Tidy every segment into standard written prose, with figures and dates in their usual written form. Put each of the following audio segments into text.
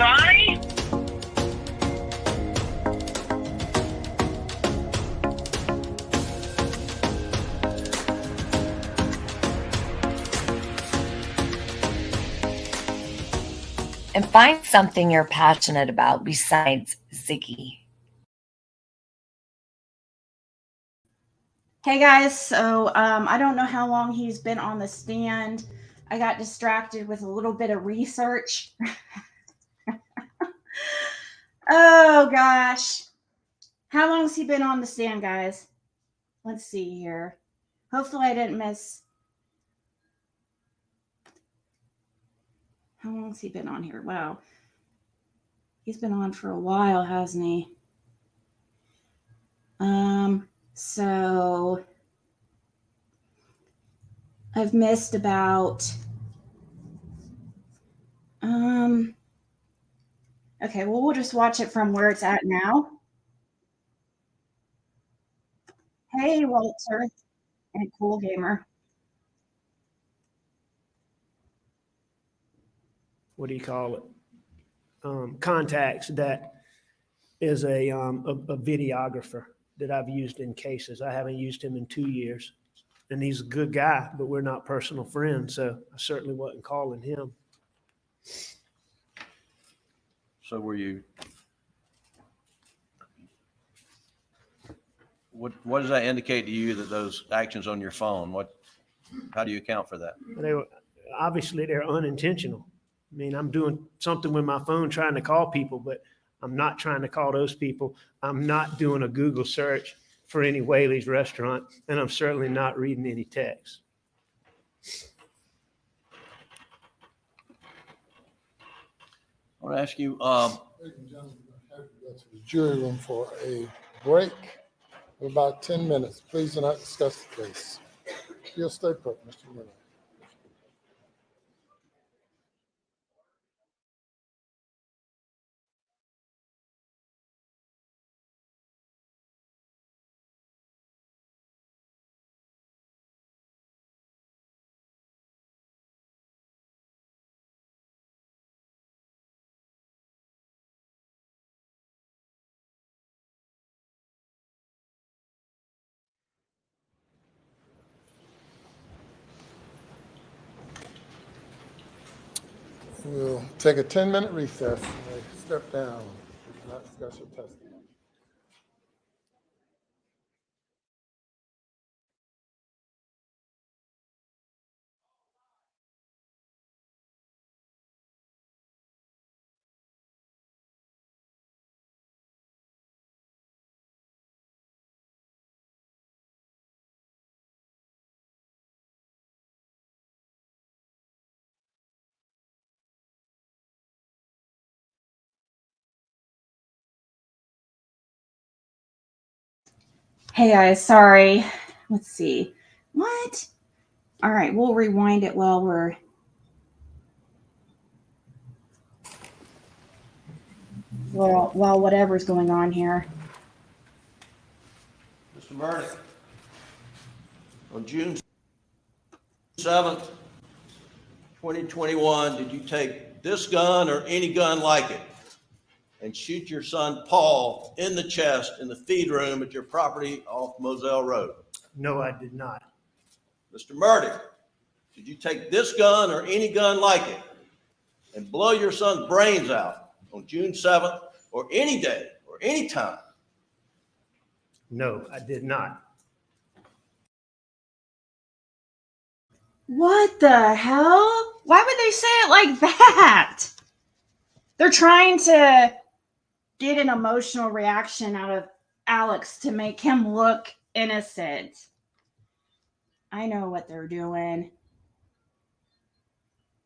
guy? And find something you're passionate about besides Ziggy. Hey guys, so I don't know how long he's been on the stand. I got distracted with a little bit of research. Oh gosh. How long has he been on the stand, guys? Let's see here. Hopefully I didn't miss. How long has he been on here? Wow. He's been on for a while, hasn't he? So I've missed about okay, well, we'll just watch it from where it's at now. Hey, Walter and Cool Gamer. What do you call it? Contacts that is a videographer that I've used in cases. I haven't used him in 2 years, and he's a good guy, but we're not personal friends, so I certainly wasn't calling him. So were you, what does that indicate to you that those actions on your phone, how do you account for that? Obviously they're unintentional. I mean, I'm doing something with my phone trying to call people, but I'm not trying to call those people. I'm not doing a Google search for any Whaley's restaurant, and I'm certainly not reading any text. I want to ask you, Ladies and gentlemen, we're going to have to go to the jury room for a break of about 10 minutes. Please do not discuss the case. You'll stay put, Mr. Murdaugh. We'll take a 10-minute recess. Step down. We do not discuss your testimony. Hey guys, sorry. Let's see. What? All right, we'll rewind it while whatever's going on here. Mr. Murdaugh, on June 7th, 2021, did you take this gun or any gun like it and shoot your son Paul in the chest in the feed room at your property off Moselle Road? No, I did not. Mr. Murdaugh, did you take this gun or any gun like it and blow your son's brains out on June 7th or any day or any time? No, I did not. What the hell? Why would they say it like that? They're trying to get an emotional reaction out of Alex to make him look innocent. I know what they're doing.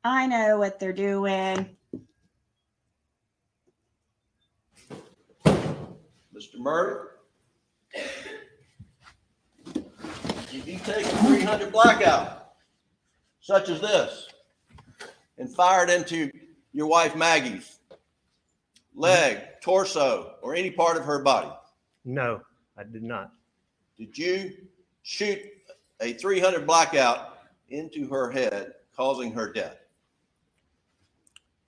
I know what they're doing. Mr. Murdaugh, if you take a 300 blackout, such as this, and fire it into your wife Maggie's leg, torso, or any part of her body? No, I did not. Did you shoot a 300 blackout into her head, causing her death?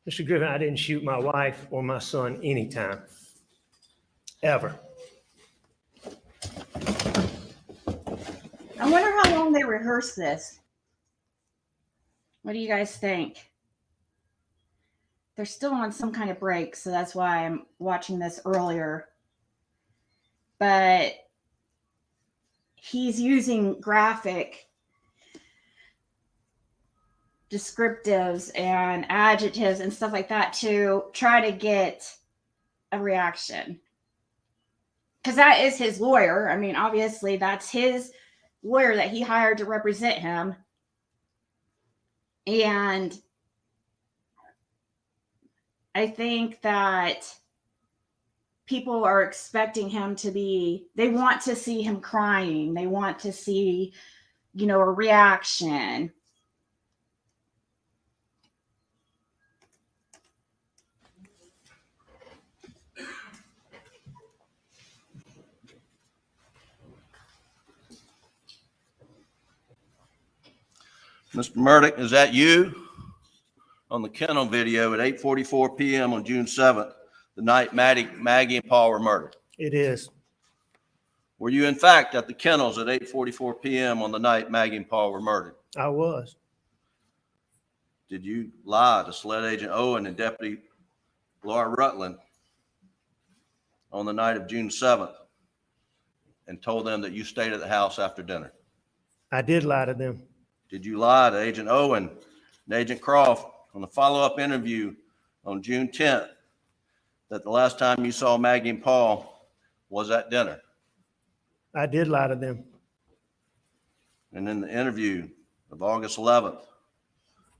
Mr. Griffin, I didn't shoot my wife or my son anytime, ever. I wonder how long they rehearsed this. What do you guys think? They're still on some kind of break, so that's why I'm watching this earlier. But he's using graphic descriptives and adjectives and stuff like that to try to get a reaction. Because that is his lawyer. I mean, obviously, that's his lawyer that he hired to represent him. And I think that people are expecting him to be, they want to see him crying. They want to see, a reaction. Mr. Murdaugh, is that you? On the kennel video at 8:44 p.m. on June 7th, the night Maggie and Paul were murdered. It is. Were you in fact at the kennels at 8:44 p.m. on the night Maggie and Paul were murdered? I was. Did you lie to SLED Agent Owen and Deputy Laura Rutland on the night of June 7th and told them that you stayed at the house after dinner? I did lie to them. Did you lie to Agent Owen and Agent Croft on the follow-up interview on June 10th that the last time you saw Maggie and Paul was at dinner? I did lie to them. And in the interview of August 11th,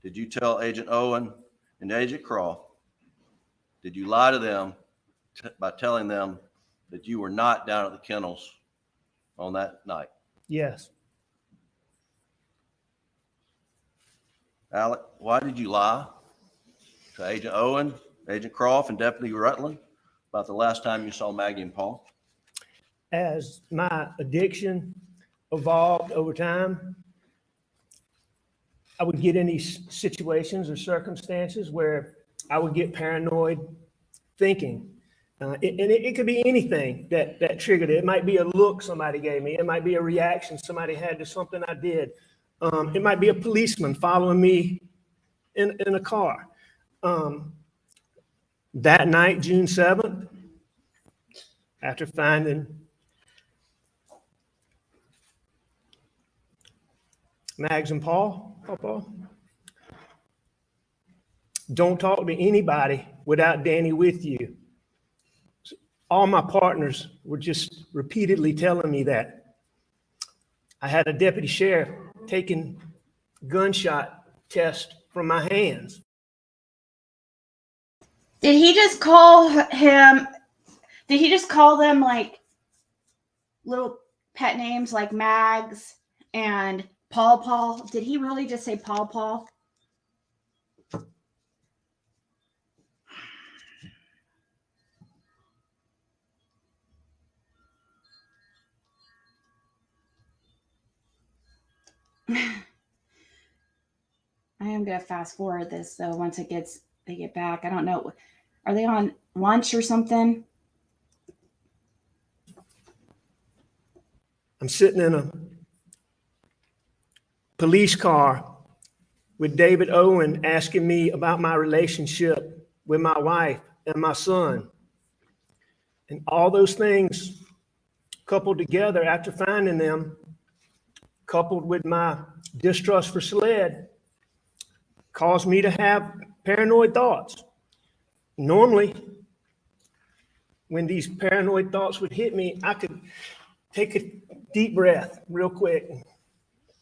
did you tell Agent Owen and Agent Croft, did you lie to them by telling them that you were not down at the kennels on that night? Yes. Alec, why did you lie to Agent Owen, Agent Croft, and Deputy Rutland about the last time you saw Maggie and Paul? As my addiction evolved over time, I would get in these situations or circumstances where I would get paranoid thinking. It could be anything that triggered it. It might be a look somebody gave me. It might be a reaction somebody had to something I did. It might be a policeman following me in a car. That night, June 7th, after finding Mags and Paul, don't talk to anybody without Danny with you. All my partners were just repeatedly telling me that. I had a deputy sheriff taking gunshot test from my hands. Did he just call him? Did he just call them like little pet names like Mags and Paul? Did he really just say Paul? I am gonna fast forward this though. Once they get back, I don't know. Are they on lunch or something? I'm sitting in a police car with David Owen asking me about my relationship with my wife and my son. And all those things coupled together after finding them, coupled with my distrust for SLED, caused me to have paranoid thoughts. Normally, when these paranoid thoughts would hit me, I could take a deep breath real quick, and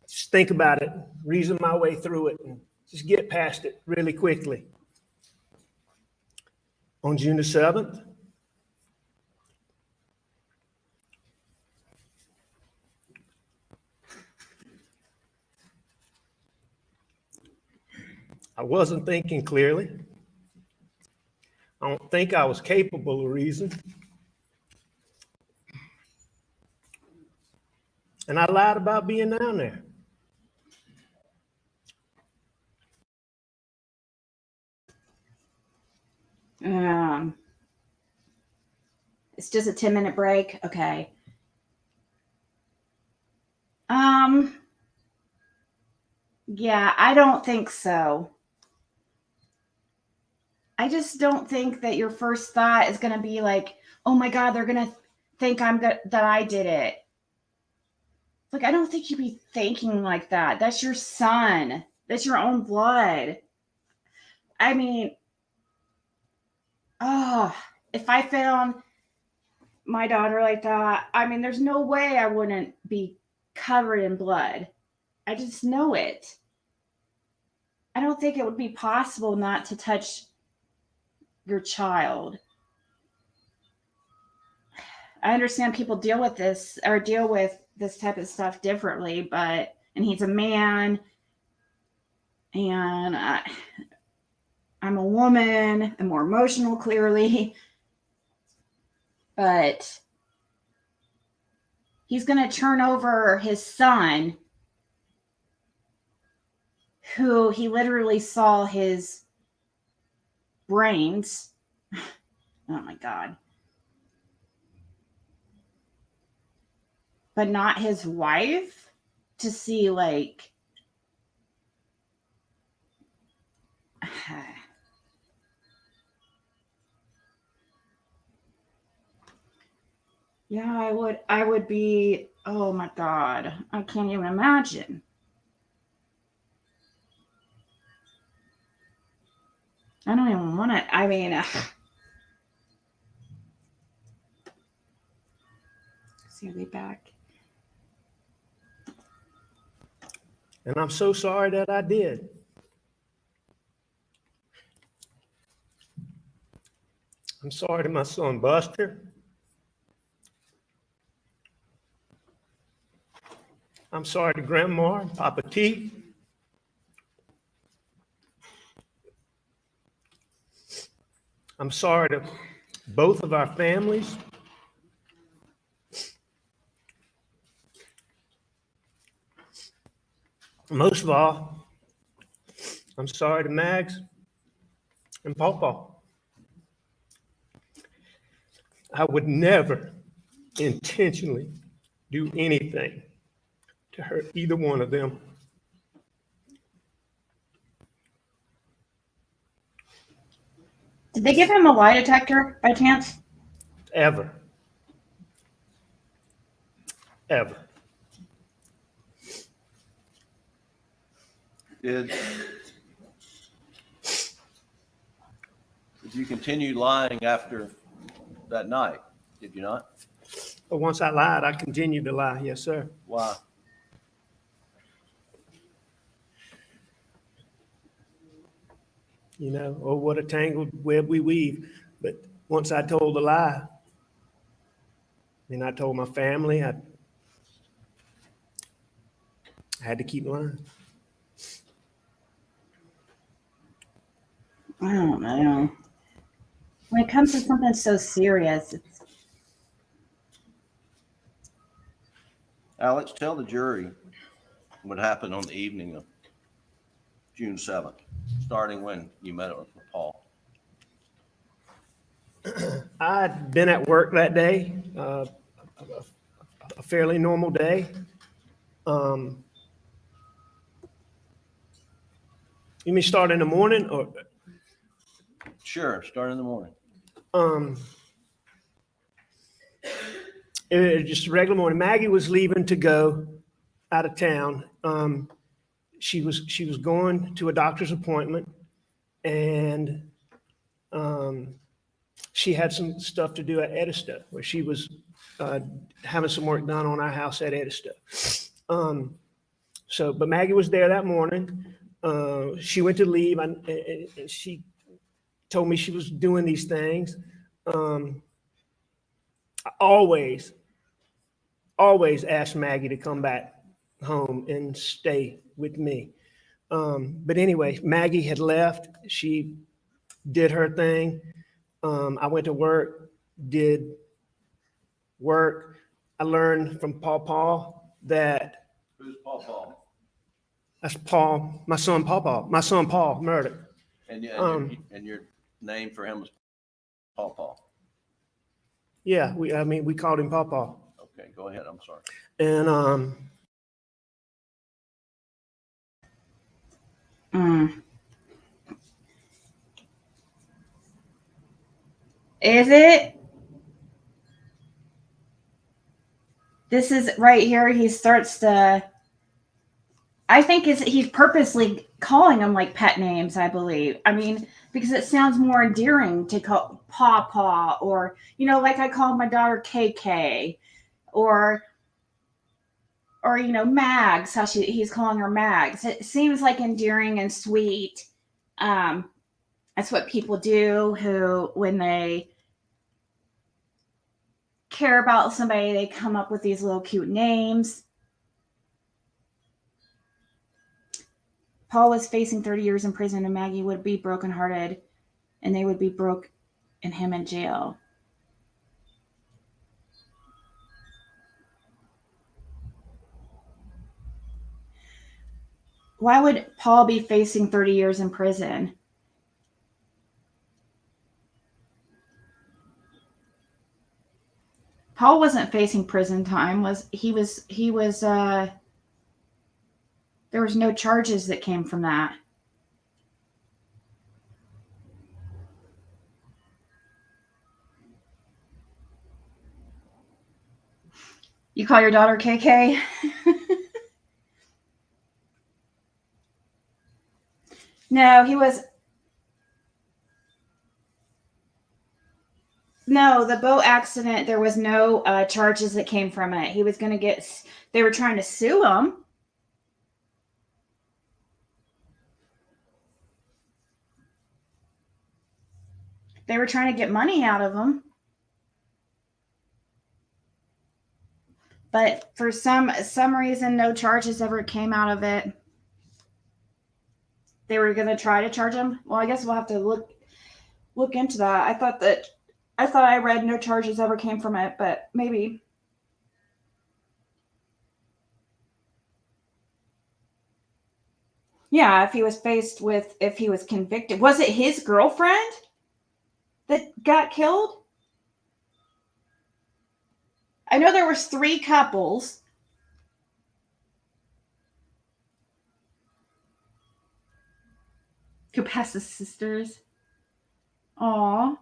just think about it, reason my way through it, and just get past it really quickly. On June the 7th, I wasn't thinking clearly. I don't think I was capable of reason. And I lied about being down there. It's just a 10-minute break. Okay. Yeah, I don't think so. I just don't think that your first thought is going to be like, oh my God, they're going to think that I did it. Like, I don't think you'd be thinking like that. That's your son. That's your own blood. I mean, if I found my daughter like that, I mean, there's no way I wouldn't be covered in blood. I just know it. I don't think it would be possible not to touch your child. I understand people deal with this type of stuff differently, and he's a man, and I'm a woman. I'm more emotional, clearly, but he's going to turn over his son, who he literally saw his brains. Oh my God. But not his wife, to see like, yeah, I would be, oh my God, I can't even imagine. I don't even want to, I mean, see, I'll be back. And I'm so sorry that I did. I'm sorry to my son Buster. I'm sorry to Grandma and Papa T. I'm sorry to both of our families. Most of all, I'm sorry to Mags and Pawpaw. I would never intentionally do anything to hurt either one of them. Did they give him a lie detector by chance? Ever. Ever. Did you continue lying after that night? Did you not? But once I lied, I continued to lie. Yes, sir. Why? You know, oh, what a tangled web we weave. But once I told a lie, and I told my family, I had to keep lying. I don't know. When it comes to something so serious, it's, Alex, tell the jury what happened on the evening of June 7th, starting when you met with Paul. I'd been at work that day, a fairly normal day. You mean start in the morning or? Sure, start in the morning. It was just a regular morning. Maggie was leaving to go out of town. She was going to a doctor's appointment, and she had some stuff to do at Edista, where she was having some work done on our house at Edista. But Maggie was there that morning. She went to leave, and she told me she was doing these things. I always asked Maggie to come back home and stay with me. But anyway, Maggie had left. She did her thing. I went to work, did work. I learned from Paul that. Who's Paul? That's Paul, my son Paul, Murdaugh. And your name for him was Paw Paw. Yeah, we called him Pawpaw. Okay, go ahead. I'm sorry. And Mm. Is it? This is right here. He starts to. I think he's purposely calling them like pet names. I believe. I mean, because it sounds more endearing to call Paw Paw, or like I call my daughter KK, or Mags. How he's calling her Mags. It seems like endearing and sweet. That's what people do who, when they care about somebody, they come up with these little cute names. Paul was facing 30 years in prison, and Maggie would be brokenhearted, and they would be broke and him in jail. Why would Paul be facing 30 years in prison? Paul wasn't facing prison time. There was no charges that came from that. You call your daughter KK? No, No, the boat accident, there was no charges that came from it. He was going to they were trying to sue him. They were trying to get money out of him. But for some reason, no charges ever came out of it. They were going to try to charge him. Well, I guess we'll have to look into that. I thought I read no charges ever came from it, but maybe. Yeah, if he was convicted. Was it his girlfriend that got killed? I know there was 3 couples. Capas's sisters. Aw.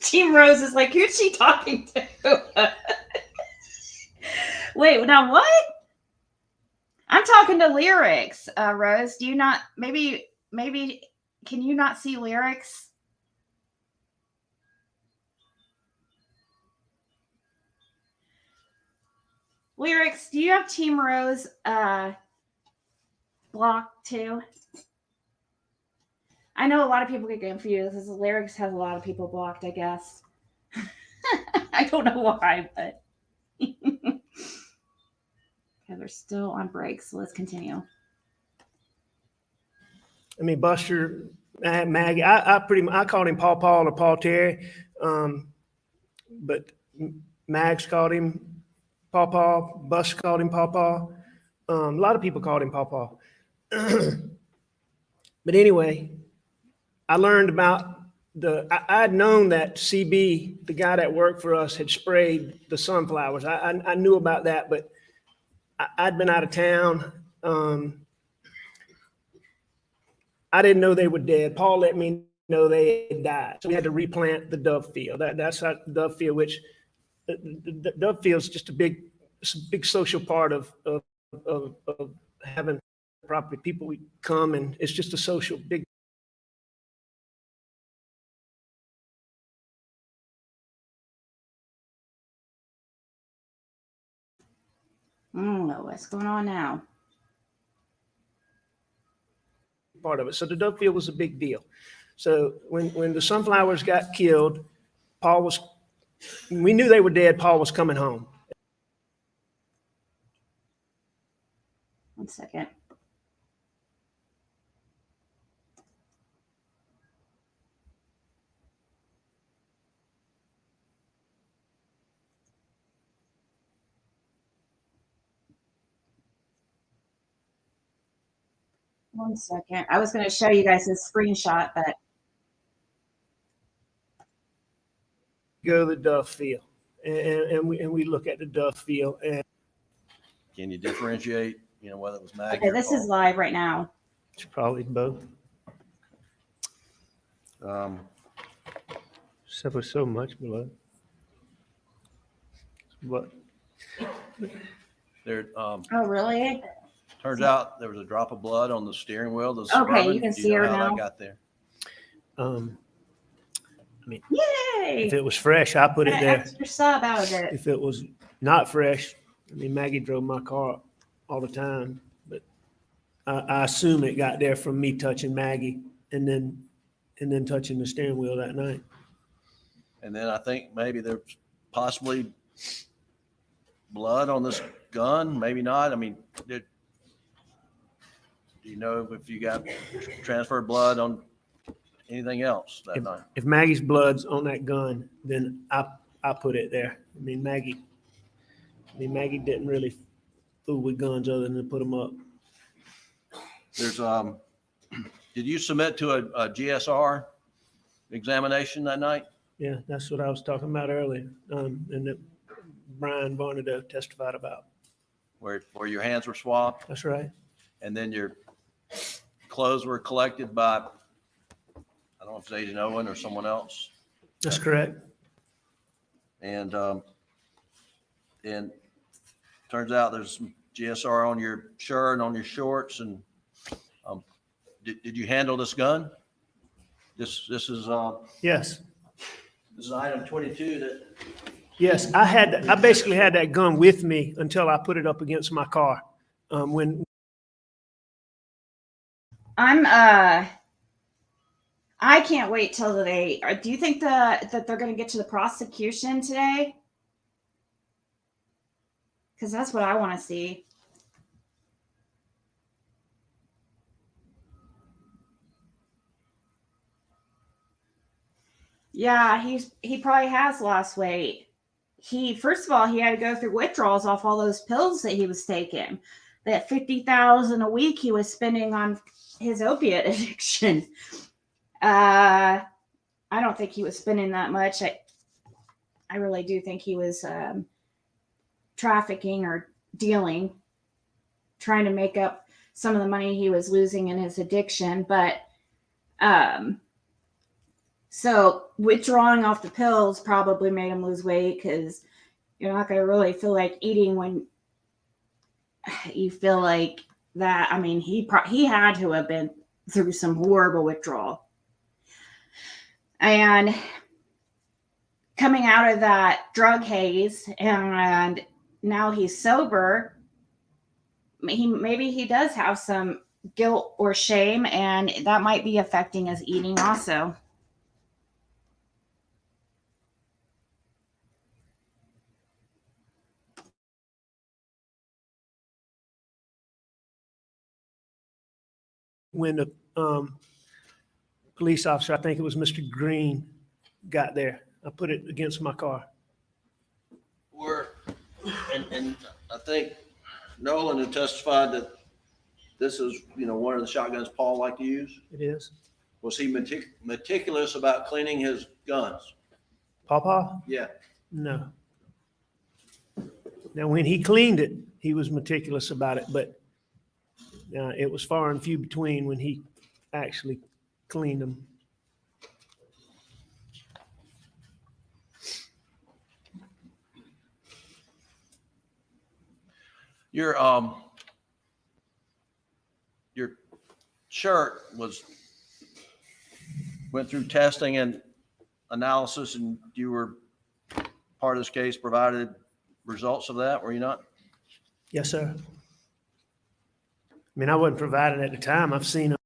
Team Rose is like, who's she talking to? Wait, now what? I'm talking to lyrics, Rose. Do you not, maybe, can you not see lyrics? Lyrics, do you have Team Rose blocked too? I know a lot of people get confused because lyrics has a lot of people blocked, I guess. I don't know why, but okay, they're still on break, so let's continue. I mean, Buster, Maggie, I called him Paw Paw or Paul Terry, but Mags called him Paw Paw. Buster called him Paw Paw. A lot of people called him Paw Paw. But anyway, I learned about I had known that CB, the guy that worked for us, had sprayed the sunflowers. I knew about that, but I'd been out of town. I didn't know they were dead. Paul let me know they had died. So we had to replant the dove field. That's our dove field, which the dove field is just a big social part of having property. People come, and it's just a social big. I don't know what's going on now. Part of it. So the dove field was a big deal. So when the sunflowers got killed, we knew they were dead. Paul was coming home. 1 second. 1 second. I was going to show you guys this screenshot, but Go to the Duff field, and we look at the Duff field, and Can you differentiate, whether it was Maggie okay, or this is Paul? live right now. it's probably both. Except with so much blood. But There, Oh, really? turns out there was a drop of blood on the steering wheel. The Okay, Suburban. you can Do see her know how now. that got there? Yay! if it was fresh, I put it Got an there. extra sub out of it. If it was not fresh, Maggie drove my car all the time, but I assume it got there from me touching Maggie and then touching the steering wheel that night. And then I think maybe there's possibly blood on this gun, maybe not. I mean, do you know if you got transferred blood on anything else that night? If Maggie's blood's on that gun, then I put it there. Maggie didn't really fool with guns other than to put them up. There's, did you submit to a GSR examination that night? Yeah, that's what I was talking about earlier, and that Brian Varnado testified about. Where your hands were swabbed That's right. and then your clothes were collected by, I don't know if it's Agent Owen or someone else. That's correct. And turns out there's some GSR on your shirt and on your shorts. And did you handle this gun? This is Yes. this is item 22 that Yes, I basically had that gun with me until I put it up against my car. When I can't wait till today. Do you think that they're going to get to the prosecution today? Because that's what I want to see. Yeah, he probably has lost weight. First of all, he had to go through withdrawals off all those pills that he was taking. That $50,000 a week he was spending on his opiate addiction. I don't think he was spending that much. I really do think he was trafficking or dealing, trying to make up some of the money he was losing in his addiction. But so withdrawing off the pills probably made him lose weight, because you're not going to really feel like eating when you feel like that. I mean, he had to have been through some horrible withdrawal. And coming out of that drug haze, and now he's sober, maybe he does have some guilt or shame, and that might be affecting his eating also. when the police officer, I think it was Mr. Green, got there, I put it against my car. and I think Nolan had testified that this is, one of the shotguns Paul liked to use. It is. Was he meticulous about cleaning his guns? Pawpaw? Yeah. No. Now, when he cleaned it, he was meticulous about it, but it was far and few between when he actually cleaned them. Your shirt went through testing and analysis, and you were part of this case, provided results of that, were you not? Yes, sir. I wasn't provided at the time. I've seen them.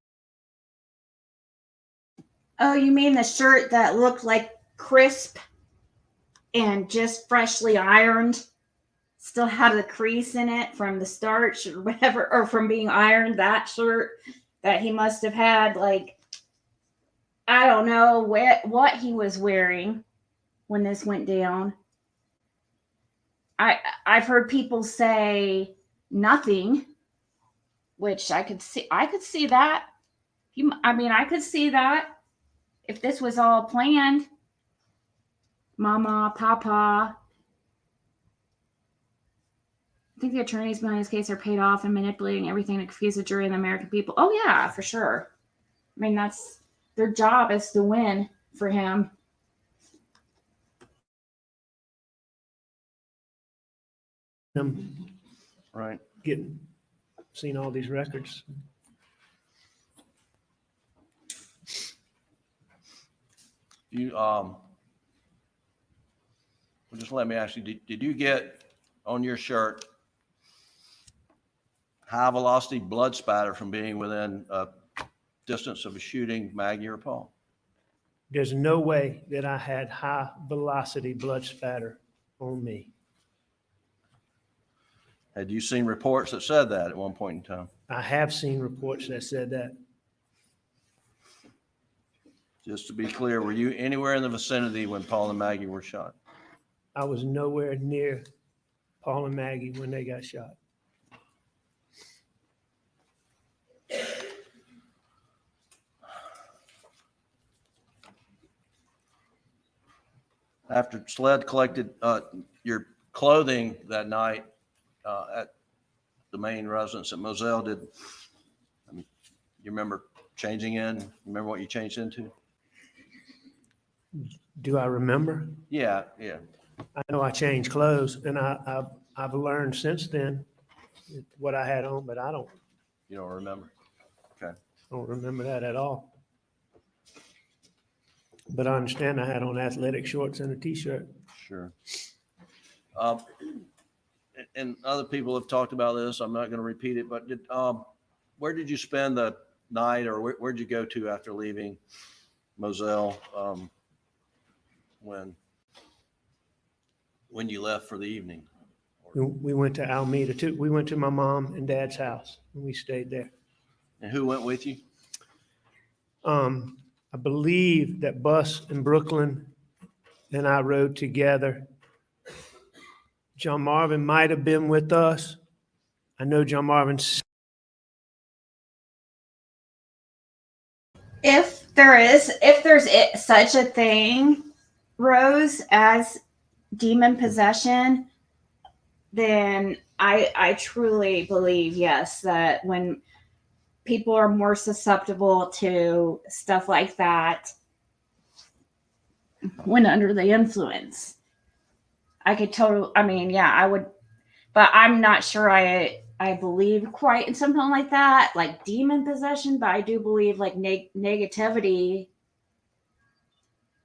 Oh, you mean the shirt that looked like crisp and just freshly ironed? Still had the crease in it from the starch or whatever, or from being ironed, that shirt that he must have had, like, I don't know what he was wearing when this went down. I've heard people say nothing. which I could see that. I could see that if this was all planned. Mama, Papa. I think the attorneys behind this case are paid off and manipulating everything to confuse the jury and the American people. Oh yeah, for sure. I mean, that's their job is to win for him. Right. Seen all these records. You well, just let me ask you, did you get on your shirt high velocity blood spatter from being within a distance of a shooting Maggie or Paul? There's no way that I had high velocity blood spatter on me. Had you seen reports that said that at one point in time? I have seen reports that said that. Just to be clear, were you anywhere in the vicinity when Paul and Maggie were shot? I was nowhere near Paul and Maggie when they got shot. After SLED collected your clothing that night at the main residence at Moselle, you remember changing in? Remember what you changed into? Do I remember? Yeah. I know I changed clothes, and I've learned since then what I had on, but I don't. You don't remember? Okay. I don't remember that at all. But I understand I had on athletic shorts and a t-shirt. Sure. And other people have talked about this. I'm not going to repeat it, but where did you spend the night, or where'd you go to after leaving Moselle when you left for the evening? We went to Alameda too. We went to my mom and dad's house, and we stayed there. And who went with you? I believe that Bus in Brooklyn and I rode together. John Marvin might have been with us. I know John Marvin. If there's such a thing, Rose, as demon possession, then I truly believe, yes, that when people are more susceptible to stuff like that when under the influence. I could totally, I would, but I'm not sure I believe quite in something like that, like demon possession, but I do believe like negativity,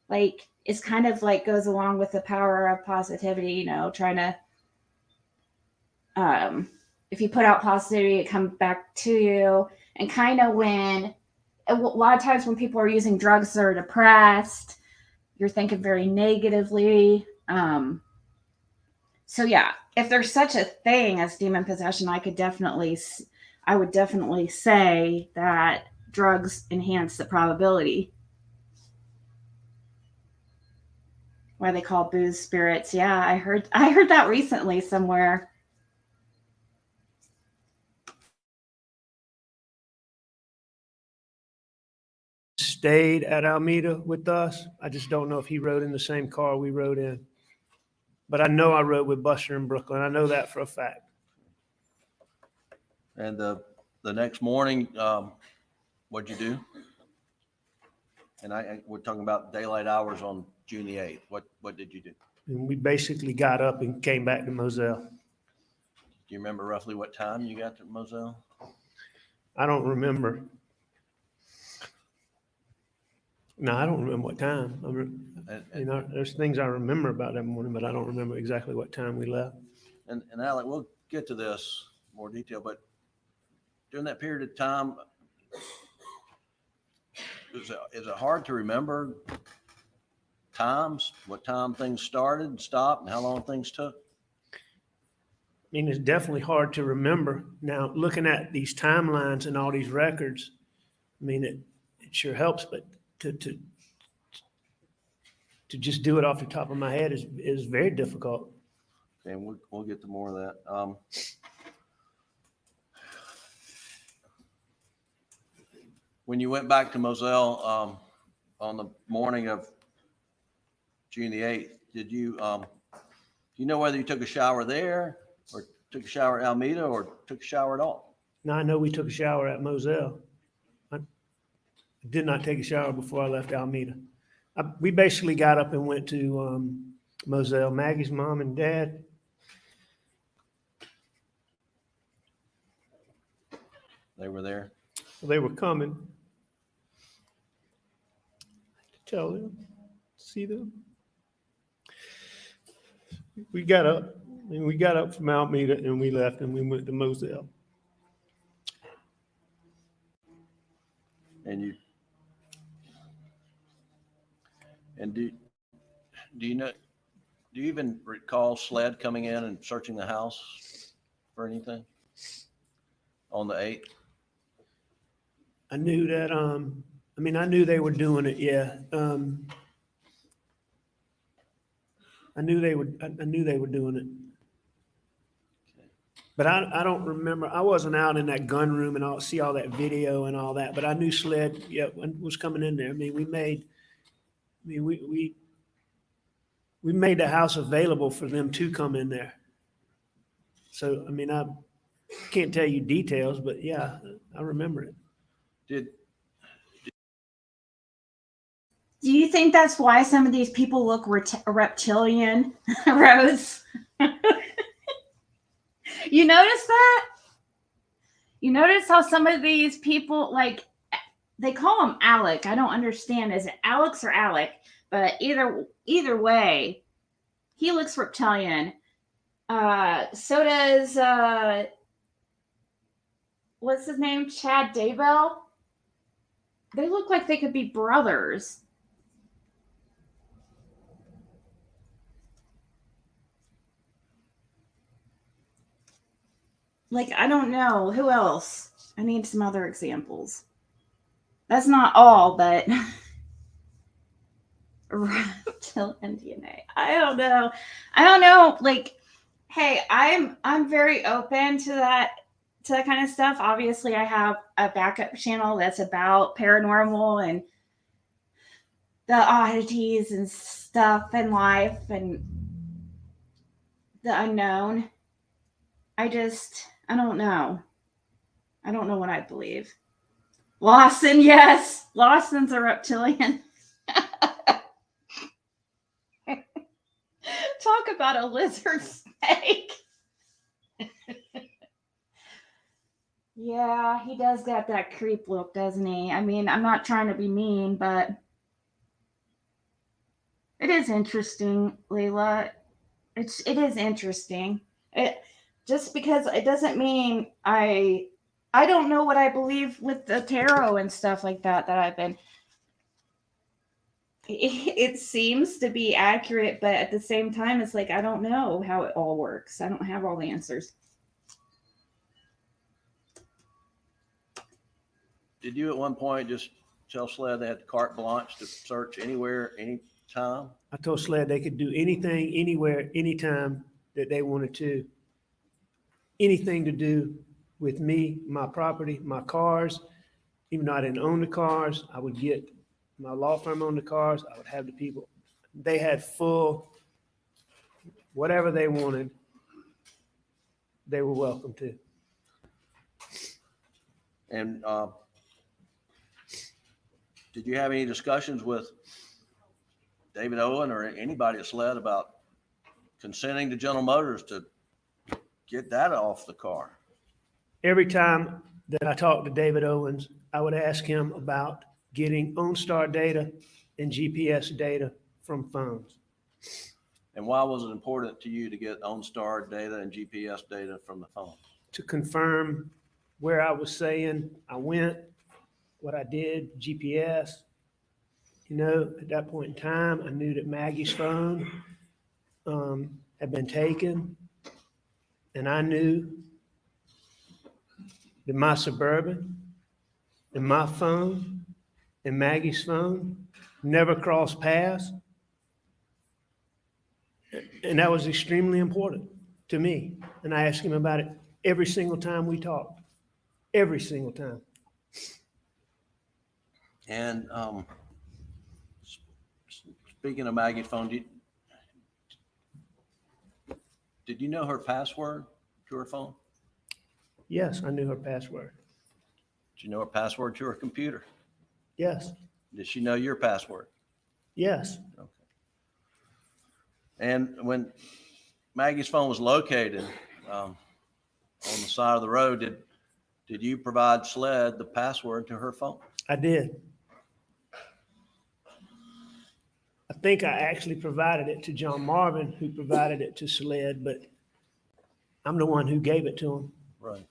like it's kind of like goes along with the power of positivity, trying to, if you put out positivity, it comes back to you. And kind of when, a lot of times when people are using drugs, they're depressed, you're thinking very negatively. So yeah, if there's such a thing as demon possession, I would definitely say that drugs enhance the probability. Why they call booze spirits. Yeah, I heard that recently somewhere. Stayed at Alameda with us. I just don't know if he rode in the same car we rode in. But I know I rode with Buster in Brooklyn. I know that for a fact. And the next morning, what'd you do? And we're talking about daylight hours on June the 8th. What did you do? And we basically got up and came back to Moselle. Do you remember roughly what time you got to Moselle? I don't remember. No, I don't remember what time. There's things I remember about that morning, but I don't remember exactly what time we left. And Alec, we'll get to this more detail, but during that period of time, is it hard to remember times, what time things started and stopped and how long things took? It's definitely hard to remember. Now, looking at these timelines and all these records, it sure helps, but to just do it off the top of my head is very difficult. Okay, we'll get to more of that. When you went back to Moselle on the morning of June the 8th, did you, do you know whether you took a shower there or took a shower at Alameda or took a shower at all? Now, I know we took a shower at Moselle. I did not take a shower before I left Alameda. We basically got up and went to Moselle. Maggie's mom and dad. They were there. They were coming to tell them, see them. We got up, and we got up from Alameda, and we left, and we went to Moselle. And do you know, do you even recall SLED coming in and searching the house for anything on the 8th? I knew that, I knew they were doing it, yeah. I knew they were doing it. But I don't remember, I wasn't out in that gun room and see all that video and all that, but I knew SLED, was coming in there. We made the house available for them to come in there. So, I can't tell you details, but yeah, I remember it. Do you think that's why some of these people look reptilian, Rose? You notice that? You notice how some of these people, like, they call him Alec. I don't understand. Is it Alex or Alec? But either way, he looks reptilian. So does what's his name? Chad Daybell. They look like they could be brothers. Like, I don't know. Who else? I need some other examples. That's not all, but reptilian DNA. I don't know. Like, hey, I'm very open to that kind of stuff. Obviously, I have a backup channel that's about paranormal and the oddities and stuff in life and the unknown. I don't know. I don't know what I believe. Lawson, yes. Lawson's a reptilian. Talk about a lizard snake. Yeah, he does got that creep look, doesn't he? I'm not trying to be mean, but it is interesting, Layla. It is interesting. Just because it doesn't mean I don't know what I believe with the tarot and stuff like that I've been. It seems to be accurate, but at the same time, it's like, I don't know how it all works. I don't have all the answers. Did you at one point just tell SLED they had carte blanche to search anywhere, anytime? I told SLED they could do anything, anywhere, anytime that they wanted to. Anything to do with me, my property, my cars. Even though I didn't own the cars, I would get my law firm owned the cars. I would have the people. They had full, whatever they wanted, they were welcome to. And did you have any discussions with David Owen or anybody at SLED about consenting to General Motors to get that off the car? Every time that I talked to David Owens, I would ask him about getting OnStar data and GPS data from phones. And why was it important to you to get OnStar data and GPS data from the phone? To confirm where I was saying I went, what I did, GPS. At that point in time, I knew that Maggie's phone had been taken. And I knew that my Suburban and my phone and Maggie's phone never crossed paths. And that was extremely important to me. And I asked him about it every single time we talked. Every single time. And speaking of Maggie's phone, did you know her password to her phone? Yes, I knew her password. Did you know her password to her computer? Yes, Did she know your password? yes. Okay. And when Maggie's phone was located on the side of the road, did you provide SLED the password to her phone? I did. I think I actually provided it to John Marvin, who provided it to SLED, but I'm the one who gave it to him. Right.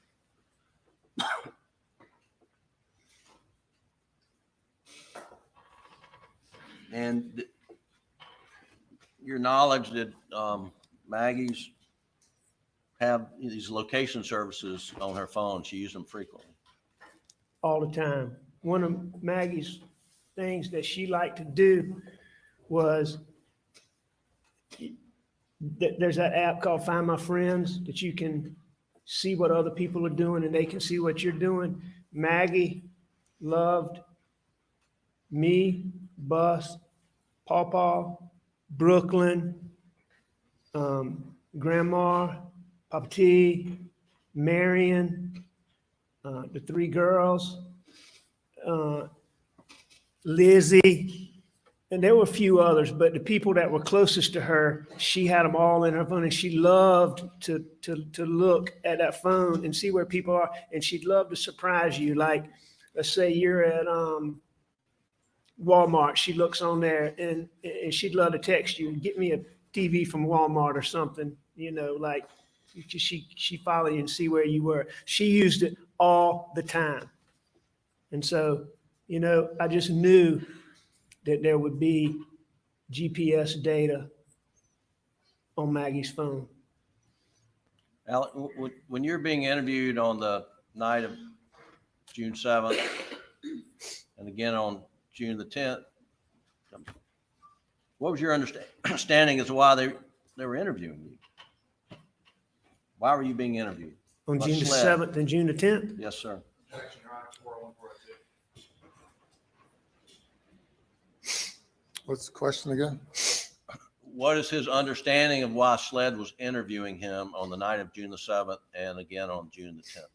And your knowledge that Maggie's have these location services on her phone. She used them frequently. All the time. One of Maggie's things that she liked to do was there's that app called Find My Friends that you can see what other people are doing and they can see what you're doing. Maggie loved me, Bus, Pawpaw, Brooklyn, Grandma, Papa T, Marion, the three girls, Lizzie, and there were a few others, but the people that were closest to her, she had them all in her phone, and she loved to look at that phone and see where people are, and she'd love to surprise you. Like, let's say you're at Walmart, she looks on there, and she'd love to text you, get me a TV from Walmart or something, you know, like she follow you and see where you were. She used it all the time. And so, you know, I just knew that there would be GPS data on Maggie's phone. Alec, when you're being interviewed on the night of June 7th and again on June the 10th, what was your understanding as to why they were interviewing you? Why were you being interviewed? On June the SLED? 7th and June the 10th? Yes, sir. What's the question again? What is his understanding of why SLED was interviewing him on the night of June the 7th and again on June the 10th?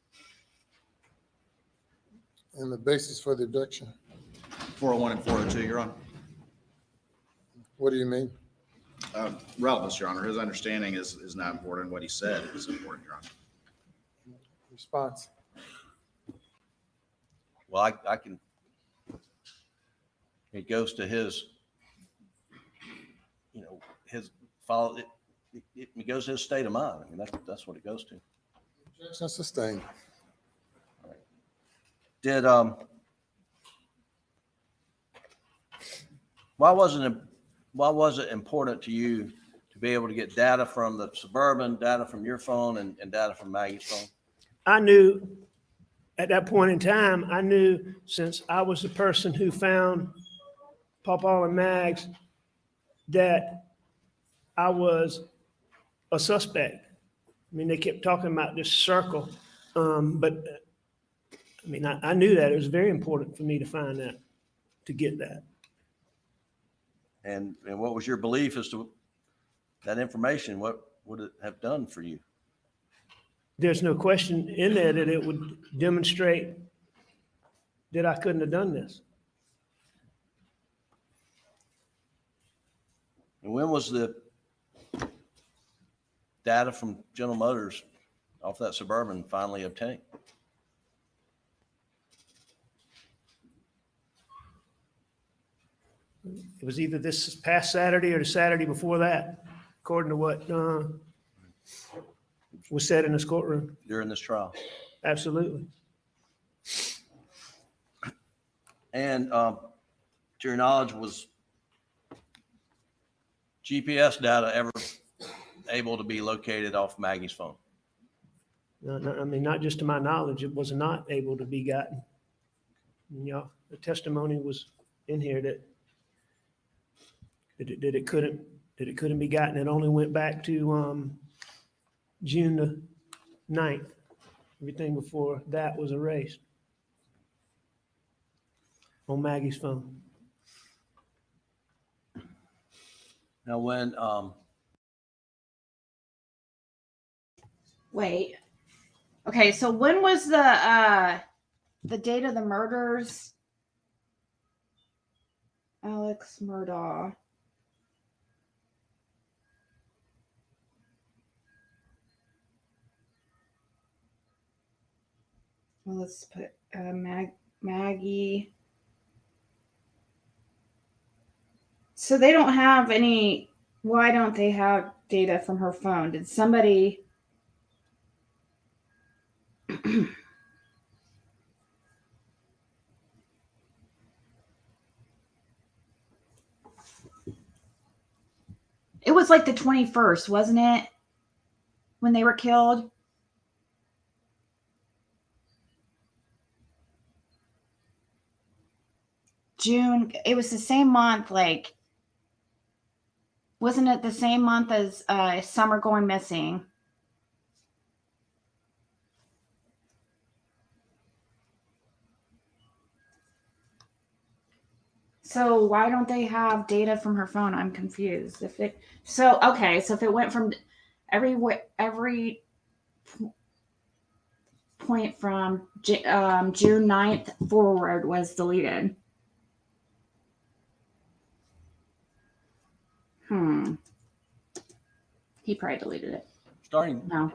And the basis for the objection? 401 and 402, Your Honor. What do you mean? Relevance, Your Honor. His understanding is not important. What he said is important, Your Honor. Response. Well, I can, it goes to his, you know, his follow, it goes to his state of mind. I mean, that's what it goes to. Objection sustained. Did, why was it important to you to be able to get data from the Suburban, data from your phone, and data from Maggie's phone? I knew at that point in time, I knew since I was the person who found Pawpaw and Mags that I was a suspect. I mean, they kept talking about this circle, but I mean, I knew that it was very important for me to find that, to get that. And what was your belief as to that information? What would it have done for you? There's no question in there that it would demonstrate that I couldn't have done this. And when was the data from General Motors off that Suburban finally obtained? It was either this past Saturday or the Saturday before that, according to what was said in this courtroom. During this trial. Absolutely. And to your knowledge, was GPS data ever able to be located off Maggie's phone? No, I mean, not just to my knowledge, it was not able to be gotten. You know, the testimony was in here that it couldn't be gotten. It only went back to June the 9th. Everything before that was erased. on Maggie's phone. Now, when, Wait. Okay, so when was the date of the murders? Alex Murdaugh. Well, let's put Maggie. So they don't have any. Why don't they have data from her phone? Did somebody? It was like the 21st, wasn't it? When they were killed? June. It was the same month, like, wasn't it the same month as Summer going missing? So why don't they have data from her phone? I'm confused. If it so okay, so if it went from every point from June 9th forward was deleted. He probably deleted it. starting No.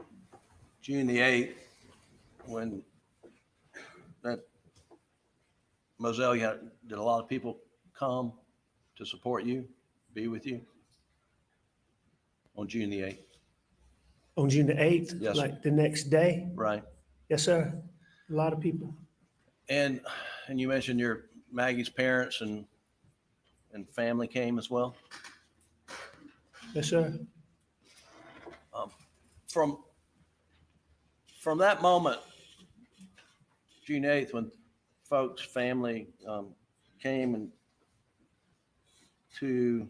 June the 8th, when that Moselle, did a lot of people come to support you, be with you on June the 8th? On June the 8th, Yes, sir. like the next day. Right. Yes, sir. A lot of people. And you mentioned your Maggie's parents and family came as well. Yes, sir. From that moment, June 8th, when folks, family came and to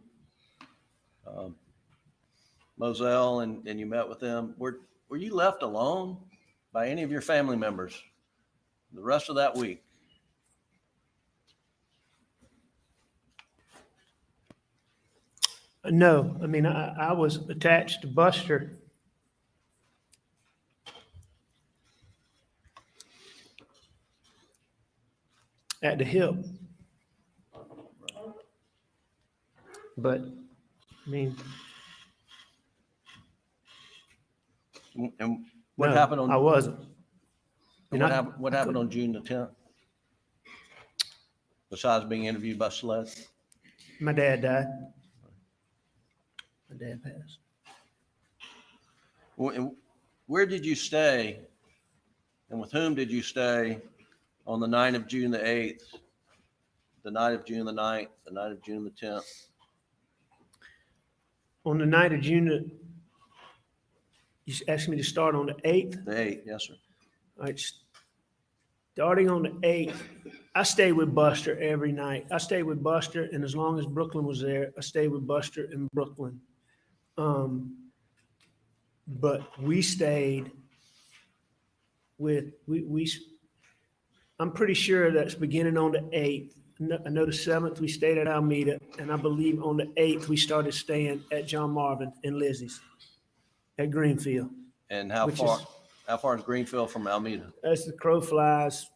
Moselle and you met with them, were you left alone by any of your family members the rest of that week? No, I mean, I was attached to Buster. At the hip. But, I mean. And what no, happened on? I wasn't. And what happened on June the 10th? Besides being interviewed by SLED? My dad died. My dad passed. And where did you stay? And with whom did you stay on the night of June the 8th, the night of June the 9th, the night of June the 10th? On the night of June, you asked me to start on the 8th? The 8th, yes, sir. All right, starting on the 8th, I stayed with Buster every night. I stayed with Buster, and as long as Brooklyn was there, I stayed with Buster in Brooklyn. But we stayed with, I'm pretty sure that's beginning on the 8th. I know the 7th we stayed at Alameda, and I believe on the 8th we started staying at John Marvin and Lizzie's at Greenfield. And how far is Greenfield from Alameda? As the crow flies,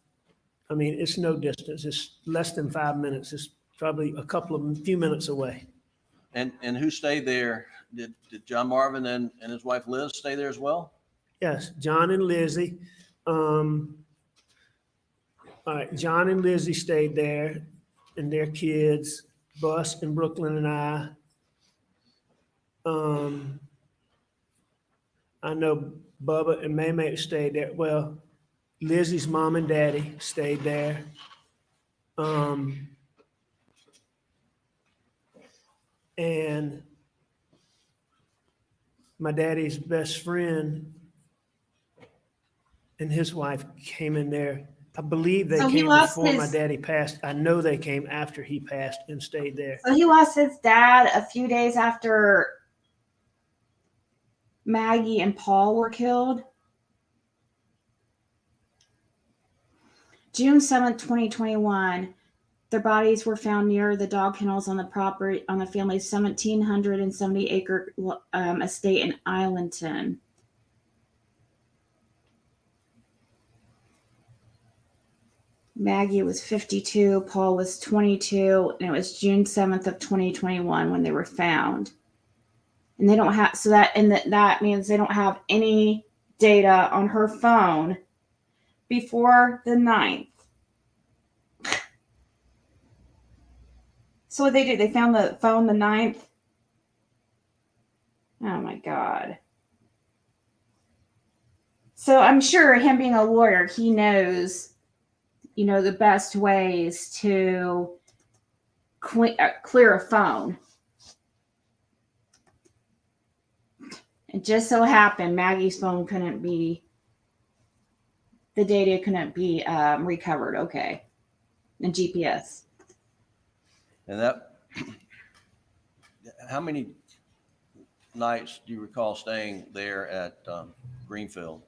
I mean, it's no distance. It's less than 5 minutes. It's probably a few minutes away. And who stayed there? Did John Marvin and his wife Liz stay there as well? Yes, John and Lizzie. All right, John and Lizzie stayed there, and their kids, Bus and Brooklyn and I. I know Bubba and Maymay stayed there. Well, Lizzie's mom and daddy stayed there. And my daddy's best friend and his wife came in there. I believe they So he came lost before my his- daddy passed. I know they came after he passed and stayed there. So he lost his dad a few days after Maggie and Paul were killed. June 7th, 2021. Their bodies were found near the dog kennels on the property on the family's 1,770-acre estate in Islandton. Maggie was 52, Paul was 22, and it was June 7th of 2021 when they were found. And they don't have that means they don't have any data on her phone before the 9th. So what they did, they found the phone the 9th. Oh my God. So I'm sure him being a lawyer, he knows, the best ways to clear a phone. It just so happened Maggie's phone the data couldn't be recovered. Okay. And GPS. And how many nights do you recall staying there at Greenfield?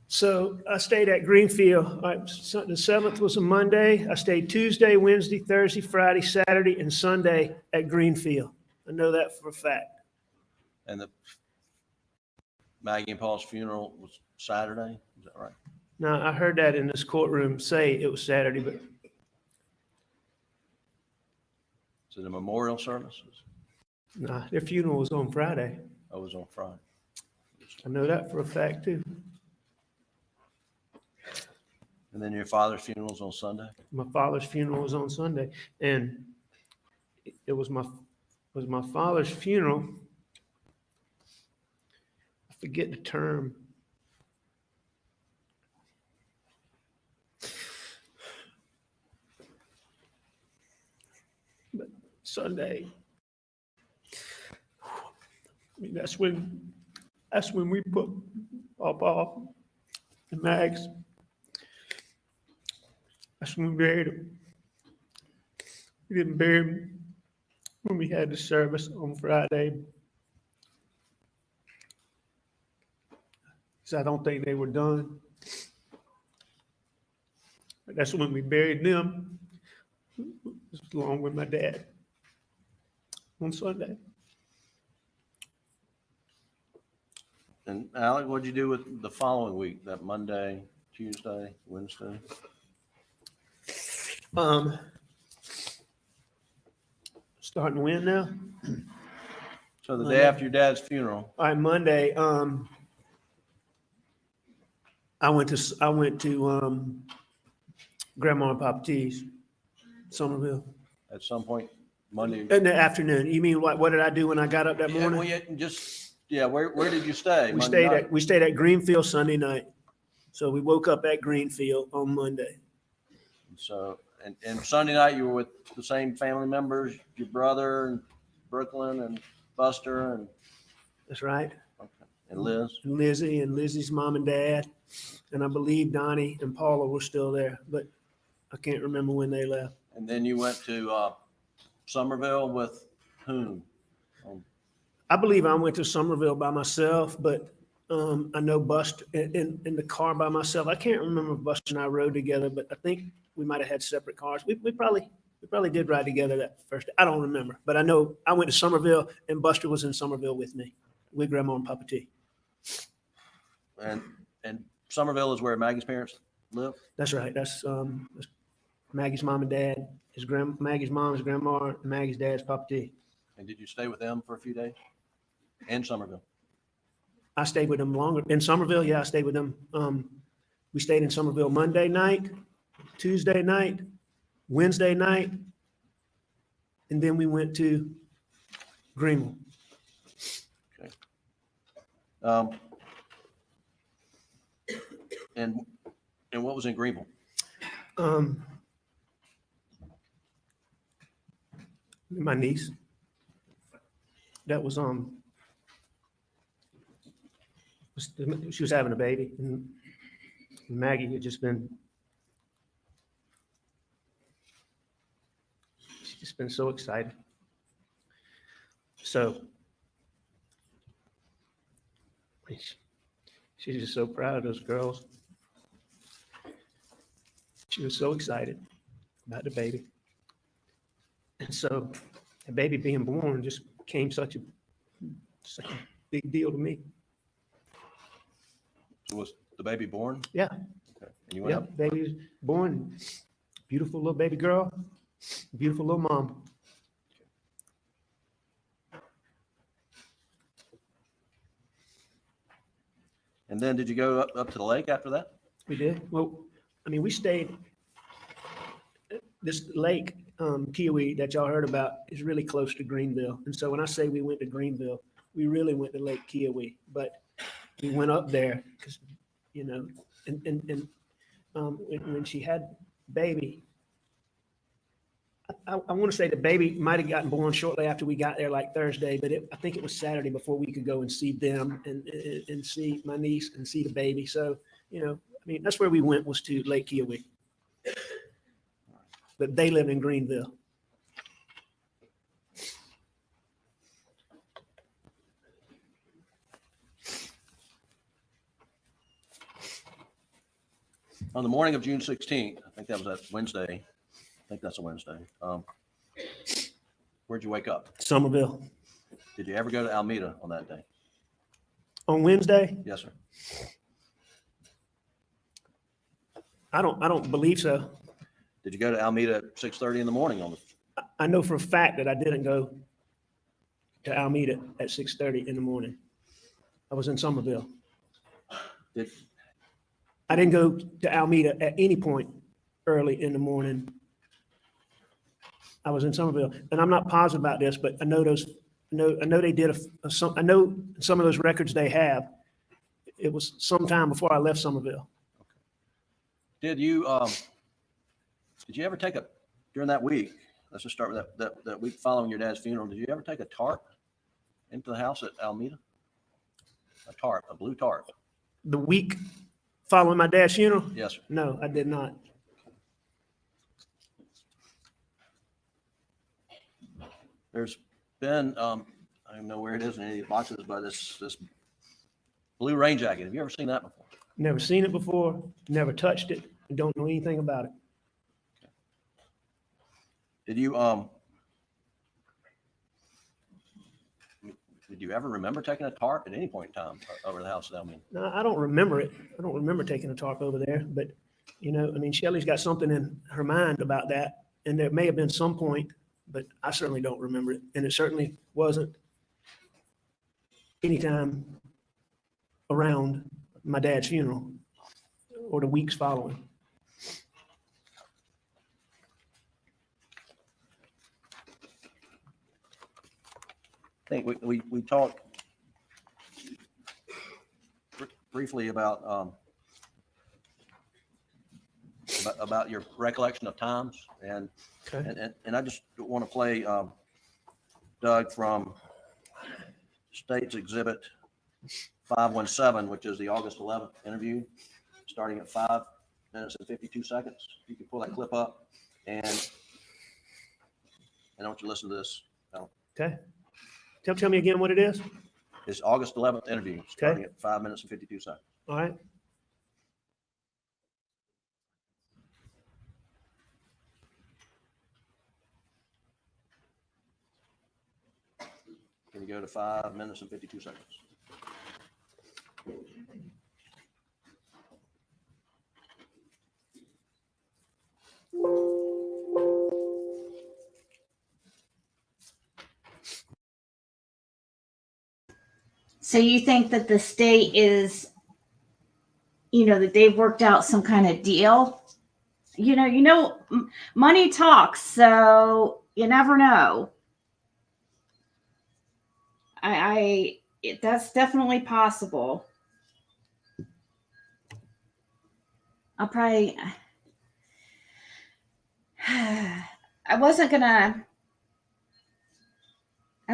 So I stayed at Greenfield. The 7th was a Monday. I stayed Tuesday, Wednesday, Thursday, Friday, Saturday, and Sunday at Greenfield. I know that for a fact. And the Maggie and Paul's funeral was Saturday? Is that right? Now, I heard that in this courtroom say it was Saturday, but So the memorial services? nah, their funeral was on Friday. I was on Friday. I know that for a fact too. And then your father's funeral was on Sunday? My father's funeral was on Sunday, and it was my father's funeral. I forget the term. But Sunday, that's when we put Papa and Max. That's when we buried him. We didn't bury him when we had the service on Friday. Because I don't think they were done. But that's when we buried them, along with my dad, on Sunday. And Alec, what'd you do with the following week, that Monday, Tuesday, Wednesday? Starting when now? So the day after your dad's funeral, All right, Monday. I went to Grandma and Papa T's, Somerville, at some point, Monday. in the afternoon. You mean what did I do when I got up that Yeah, morning? well, where did you stay? We Monday stayed night? we stayed at Greenfield Sunday night. So we woke up at Greenfield on Monday. So, and Sunday night you were with the same family members, your brother and Brooklyn and Buster and That's right. Liz. And Lizzie and Lizzie's mom and dad. And I believe Donnie and Paula were still there, but I can't remember when they left. And then you went to Somerville with whom? I believe I went to Somerville by myself, but I know Buster in the car by myself. I can't remember if Buster and I rode together, but I think we might have had separate cars. We probably did ride together that first day. I don't remember, but I know I went to Somerville and Buster was in Somerville with me, with Grandma and Papa T. And Somerville is where Maggie's parents live? That's right. That's Maggie's mom and dad. Maggie's mom is Grandma, and Maggie's dad's Papa T. And did you stay with them for a few days? In Somerville? I stayed with them longer. In Somerville, yeah, I stayed with them. We stayed in Somerville Monday night, Tuesday night, Wednesday night, and then we went to Greenville. Okay. And what was in Greenville? My niece. That was she was having a baby, and Maggie had just been. She's just been so excited. So she's just so proud of those girls. She was so excited about the baby. So the baby being born just became such a big deal to me. So was the baby born? Yeah. Okay. And you went Yeah, up? baby was born. Beautiful little baby girl. Beautiful little mom. And then did you go up to the lake after that? We did. Well, I mean, we stayed. This lake, Kiwi, that y'all heard about, is really close to Greenville. And so when I say we went to Greenville, we really went to Lake Kiwi. But we went up there because, you know, when she had baby, I want to say the baby might have gotten born shortly after we got there, like Thursday, but I think it was Saturday before we could go and see them and see my niece and see the baby. So, you know, I mean, that's where we went, was to Lake Kiwi. But they live in Greenville. On the morning of June 16th, I think that was that Wednesday. I think that's a Wednesday. Where'd you wake up? Somerville. Did you ever go to Alameda on that day? On Wednesday? Yes, sir. I don't believe so. Did you go to Alameda at 6:30 in the morning on the? I know for a fact that I didn't go to Alameda at 6:30 in the morning. I was in Somerville. I didn't go to Alameda at any point early in the morning. I was in Somerville, and I'm not positive about this, but I know they did I know some of those records they have. It was sometime before I left Somerville. Did you ever take during that week? Let's just start with that week following your dad's funeral. Did you ever take a tarp into the house at Alameda? A blue tarp. The week following my dad's funeral? Yes, sir. No, I did not. There's been I don't know where it is in any of the boxes, but this blue rain jacket. Have you ever seen that before? Never seen it before, never touched it, and don't know anything about it. Did you ever remember taking a tarp at any point in time over the house at Alameda? No, I don't remember it. I don't remember taking a tarp over there, but you know, I mean, Shelley's got something in her mind about that, and there may have been some point, but I certainly don't remember it, and it certainly wasn't anytime around my dad's funeral or the weeks following. I think we talked briefly about your recollection of times, and Okay. and I just want to play Doug from State's Exhibit 517, which is the August 11th interview, starting at 5 minutes and 52 seconds. You can pull that clip up, and I want you to listen to this. Okay. Tell me again what it is. It's August 11th interview, starting at 5 minutes and 52 seconds. All right. Can you go to 5 minutes and 52 seconds? So you think that the state is, you know, that they've worked out some kind of deal? Money talks, so you never know. That's definitely possible. I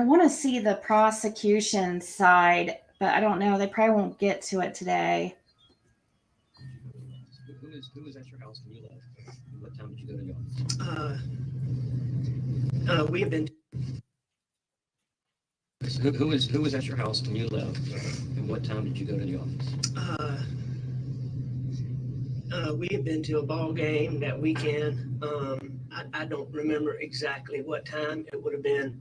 want to see the prosecution side, but I don't know. They probably won't get to it today. Who was at your house when you left? What time did you go to the office? We have been. Who was at your house when you left? And what time did you go to the office? We had been to a ball game that weekend. I don't remember exactly what time. It would have been,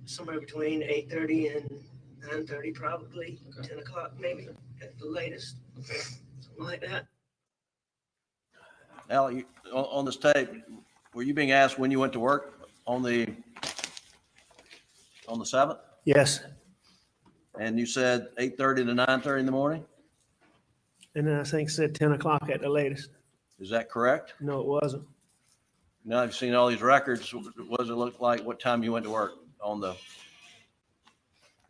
somewhere between 8:30 and 9:30, probably, Okay. 10 o'clock maybe at the latest, something like that. Al, on this tape, were you being asked when you went to work on the 7th? Yes. And you said 8:30 to 9:30 in the morning? And then I think said 10 o'clock at the latest. Is that correct? No, it wasn't. Now you've seen all these records. What does it look like? What time you went to work on the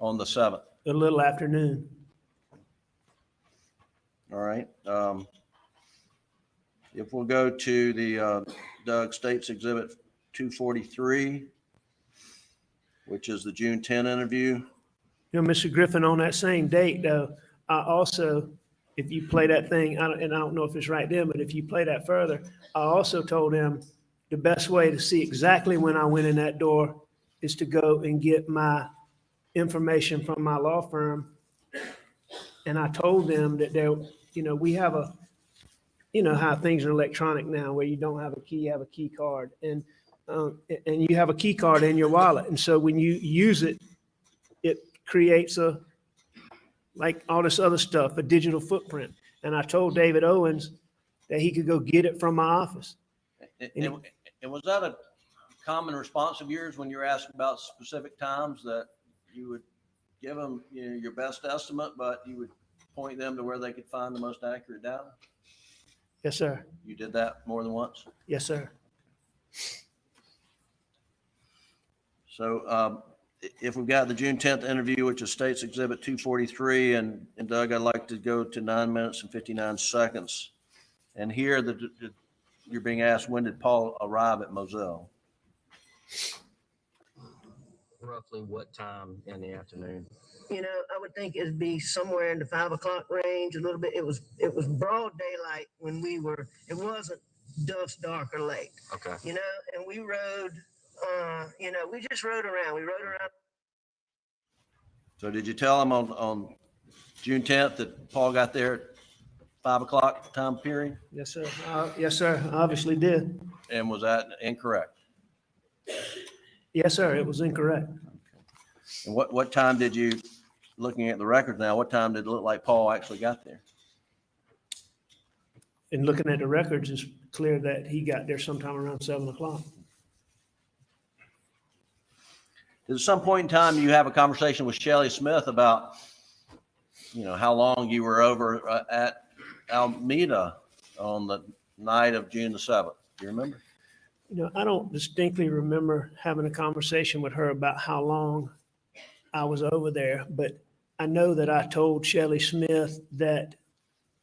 7th? A little afternoon. All right. If we'll go to the Doug States Exhibit 243, which is the June 10 interview. You know, Mr. Griffin, on that same date, though, I also, if you play that thing, and I don't know if it's right then, but if you play that further, I also told him the best way to see exactly when I went in that door is to go and get my information from my law firm. And I told them that we have a, you know how things are electronic now, where you don't have a key, you have a key card, and you have a key card in your wallet. And so when you use it, it creates like all this other stuff, a digital footprint. And I told David Owens that he could go get it from my office. And was that a common response of yours when you were asked about specific times, that you would give them your best estimate, but you would point them to where they could find the most accurate data? Yes, sir. You did that more than once? Yes, sir. So if we've got the June 10th interview, which is States Exhibit 243, and Doug, I'd like to go to 9 minutes and 59 seconds. And here you're being asked, when did Paul arrive at Moselle? Roughly what time in the afternoon? You know, I would think it'd be somewhere in the 5 o'clock range, a little bit. It was broad daylight when it wasn't dusk, dark, or late, Okay. and we rode, we just rode around. We rode around. So did you tell him on June 10th that Paul got there at 5 o'clock time period? Yes, sir. Yes, sir. I obviously did. And was that incorrect? Yes, sir. It was incorrect. And what time did you, looking at the records now, what time did it look like Paul actually got there? And looking at the records, it's clear that he got there sometime around 7 o'clock. Did at some point in time you have a conversation with Shelly Smith about, how long you were over at Alameda on the night of June the 7th? Do you remember? I don't distinctly remember having a conversation with her about how long I was over there, but I know that I told Shelly Smith that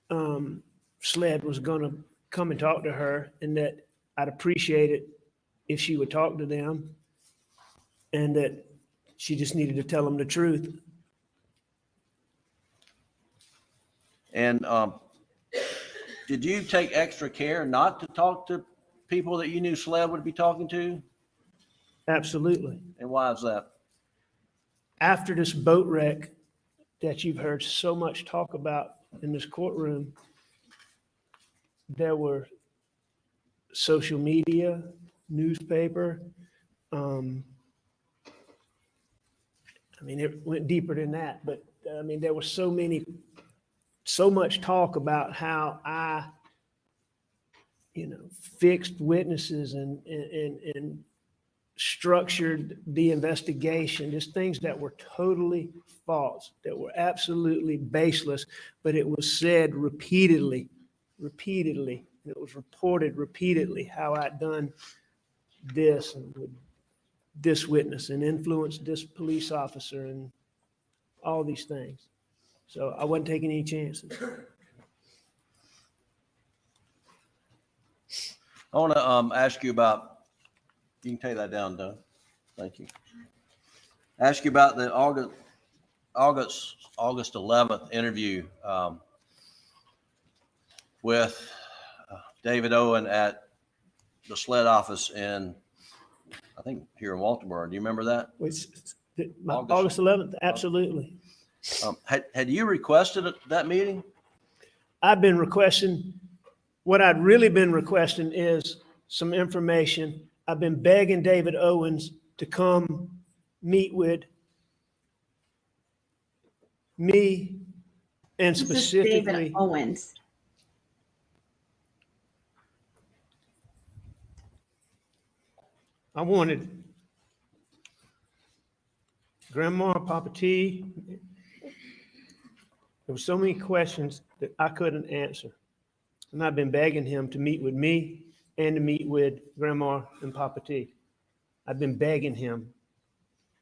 SLED was going to come and talk to her, and that I'd appreciate it if she would talk to them, and that she just needed to tell them the truth. And did you take extra care not to talk to people that you knew SLED would be talking to? Absolutely. And why is that? After this boat wreck that you've heard so much talk about in this courtroom, there were social media, newspaper. It went deeper than that, but there was so much talk about how I, fixed witnesses and structured the investigation, just things that were totally false, that were absolutely baseless, but it was said repeatedly, and it was reported repeatedly how I'd done this and with this witness and influenced this police officer and all these things. So I wasn't taking any chances. I want to ask you about, you can take that down, Doug. Thank you. Ask you about the August 11th interview with David Owen at the SLED office in, I think, here in Walterboro. Do you remember that? August 11th, absolutely. Had you requested that meeting? I've been requesting, what I'd really been requesting is some information. I've been begging David Owens to come meet with me and This is specifically. David Owens. I wanted Grandma, Papa T. There were so many questions that I couldn't answer. And I've been begging him to meet with me and to meet with Grandma and Papa T. I've been begging him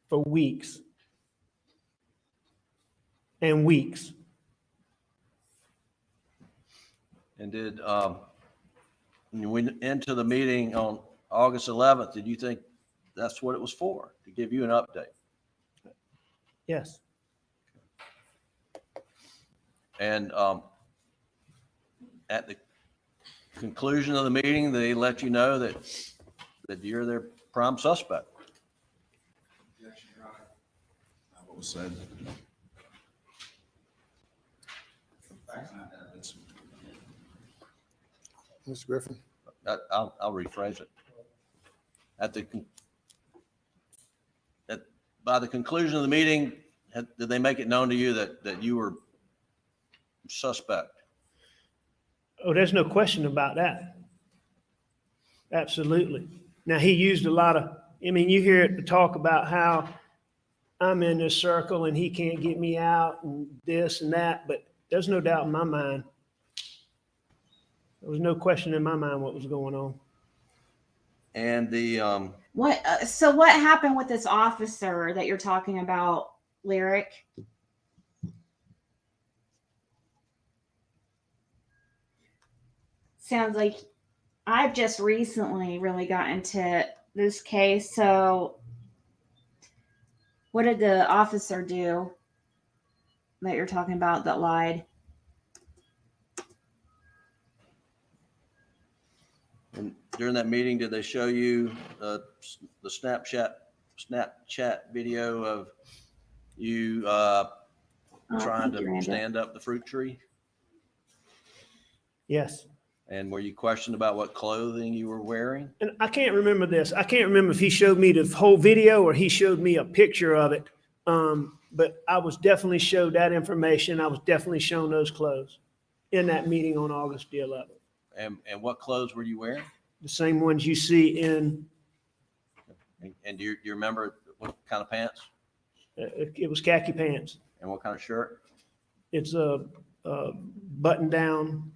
for weeks and weeks. And did, when you went into the meeting on August 11th, did you think that's what it was for, to give you an update? Yes, And at the conclusion of the meeting, they let you know that you're their prime suspect. What was said. Mr. Griffin? I'll rephrase it. By the conclusion of the meeting, did they make it known to you that you were suspect? oh, there's no question about that. Absolutely. Now, he used a lot of, I mean, you hear it talk about how I'm in this circle and he can't get me out and this and that, but there's no doubt in my mind. There was no question in my mind what was going on. And the What? So what happened with this officer that you're talking about, Lyric? Sounds like I've just recently really got into this case. So what did the officer do that you're talking about that lied? and during that meeting, did they show you the Snapchat video of you trying Thank you, to Randall. stand up the fruit tree? Yes. And were you questioned about what clothing you were wearing? And I can't remember this. I can't remember if he showed me the whole video or he showed me a picture of it. But I was definitely showed that information. I was definitely shown those clothes in that meeting on August the 11th. And what clothes were you wearing? The same ones you see in, And do you remember what kind of pants it was khaki pants. and what kind of shirt? It's a button down,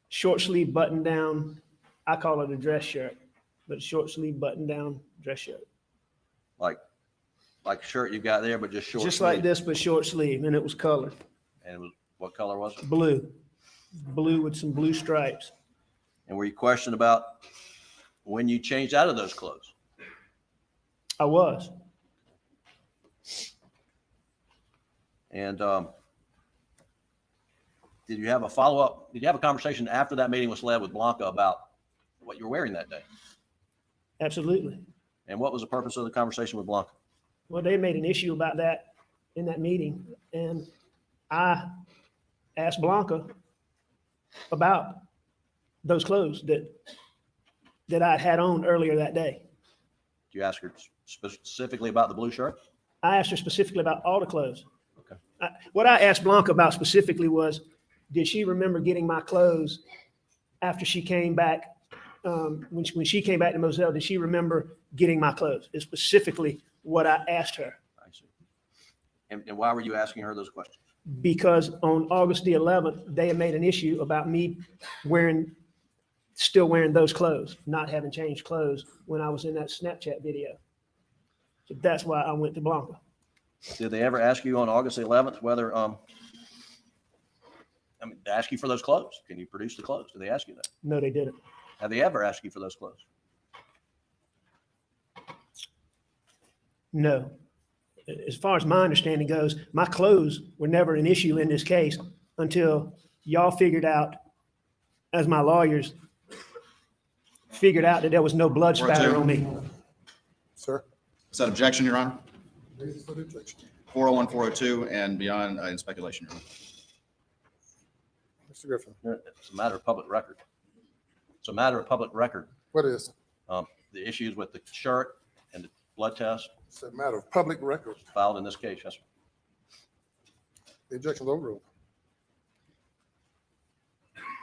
short sleeve button down. I call it a dress shirt, but short sleeve button down dress shirt. Like a shirt you got there, but just short. Just like sleeve? this, but short sleeve, and it was colored And it was, what color was it? blue with some blue stripes. And were you questioned about when you changed out of those clothes? I was. And did you have a follow-up? Did you have a conversation after that meeting was led with Blanca about what you were wearing that day? Absolutely. And what was the purpose of the conversation with Blanca? Well, they made an issue about that in that meeting, and I asked Blanca about those clothes that I had on earlier that day. Did you ask her specifically about the blue shirt? I asked her specifically about all the clothes. Okay. What I asked Blanca about specifically was, did she remember getting my clothes after she came back? When she came back to Moselle, did she remember getting my clothes? It's specifically what I asked her. I see. And why were you asking her those questions? Because on August the 11th, they had made an issue about me still wearing those clothes, not having changed clothes when I was in that Snapchat video. So that's why I went to Blanca. Did they ever ask you on August 11th whether, ask you for those clothes? Can you produce the clothes? Did they ask you that? No, they didn't. Have they ever asked you for those clothes? No. As far as my understanding goes, my clothes were never an issue in this case until y'all figured out, as my lawyers figured out, that there was no blood spatter on me. Sir? Is that objection, Your Honor? Reasons for the objection. 401, 402, and beyond in speculation, Your Honor. Mr. Griffin, It's a matter of public record. It's a matter of public record. what is? The issues with the shirt and the blood test It's a matter of public record. filed in this case, yes, sir. The objection is overruled.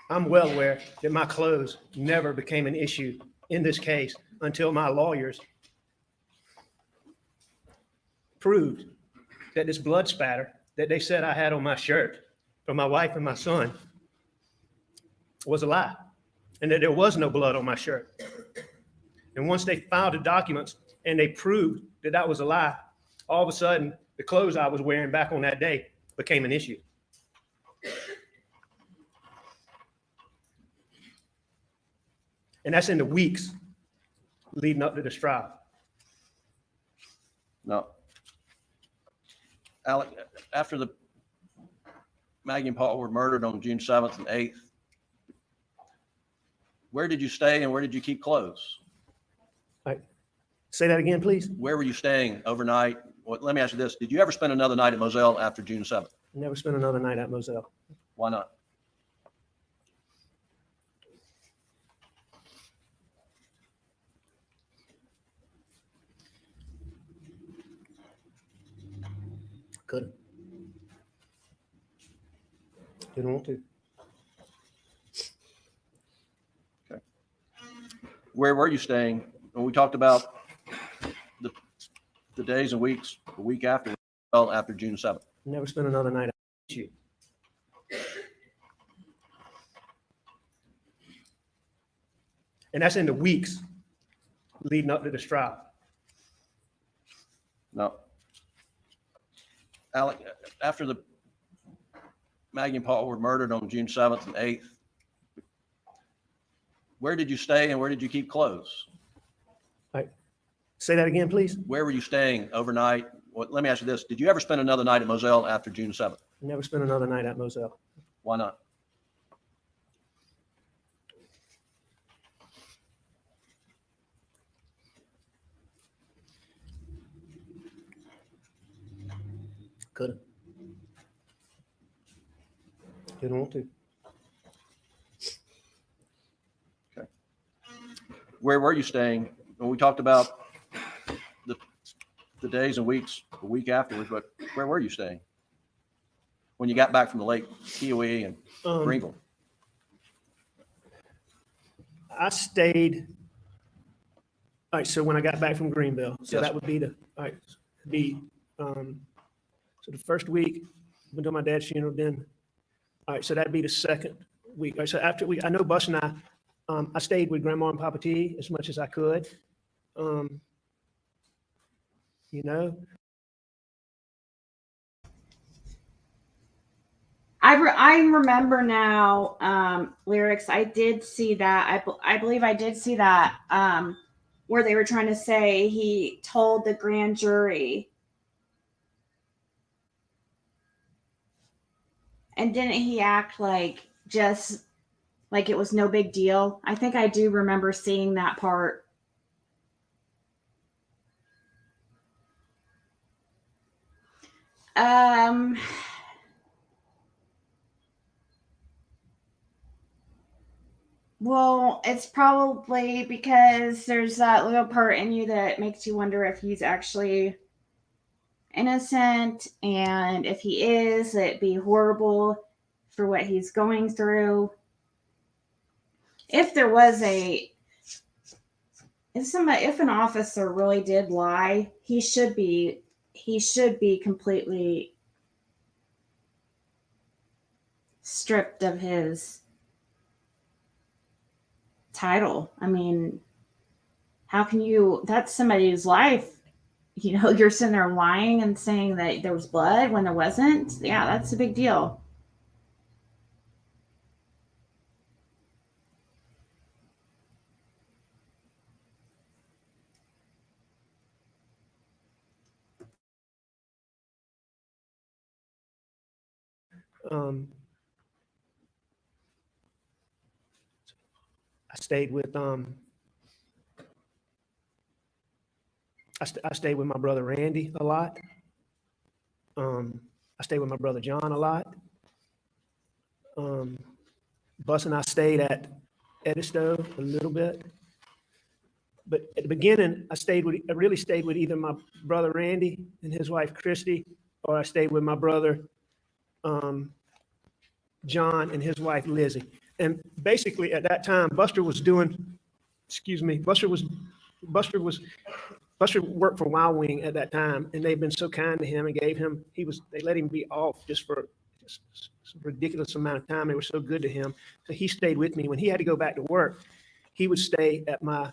I'm well aware that my clothes never became an issue in this case until my lawyers proved that this blood spatter that they said I had on my shirt from my wife and my son was a lie, and that there was no blood on my shirt. And once they filed the documents and they proved that that was a lie, all of a sudden, the clothes I was wearing back on that day became an issue. And that's in the weeks leading up to this trial. No. Alec, after the Maggie and Paul were murdered on June 7th and 8th, where did you stay and where did you keep clothes? Say that again, please. Where were you staying overnight? Well, let me ask you this. Did you ever spend another night at Moselle after June 7th? Never spent another night at Moselle. Why not? Couldn't. Didn't want to. Where were you staying when we talked about the days and weeks, the week after, well, after June 7th? Never spent another night at you. And that's in the weeks leading up to this trial. No. Alec, after the Maggie and Paul were murdered on June 7th and 8th, where did you stay and where did you keep clothes? Say that again, please. Where were you staying overnight? Well, let me ask you this. Did you ever spend another night at Moselle after June 7th? Never spent another night at Moselle. Why not? Couldn't. Didn't want to. Where were you staying when we talked about the days and weeks, the week afterwards, but where were you staying when you got back from the lake, Kiowee and Greenville? I stayed. All right. So when I got back from Greenville, so Yes. that would be so the first week went to my dad's funeral. Then, all right. So that'd be the second week. All right, so after I know Bus and I stayed with Grandma and Papa T as much as I could. You know, I remember now, lyrics. I did see that. I believe I did see that where they were trying to say he told the grand jury. And didn't he act like just like it was no big deal? I think I do remember seeing that part. Well, it's probably because there's that little part in you that makes you wonder if he's actually innocent, and if he is, it'd be horrible for what he's going through. If there was if an officer really did lie, he should be completely stripped of his title. I mean, how can you, that's somebody's life. You know, you're sitting there lying and saying that there was blood when there wasn't. Yeah, that's a big deal. I stayed with I stayed with my brother Randy a lot. I stayed with my brother John a lot. Bus and I stayed at Edisto a little bit. But at the beginning, I really stayed with either my brother Randy and his wife Christy, or I stayed with my brother John and his wife Lizzie. And basically at that time, Buster worked for Wild Wing at that time, and they've been so kind to him and they let him be off just for a ridiculous amount of time. They were so good to him. So he stayed with me. When he had to go back to work, he would stay at my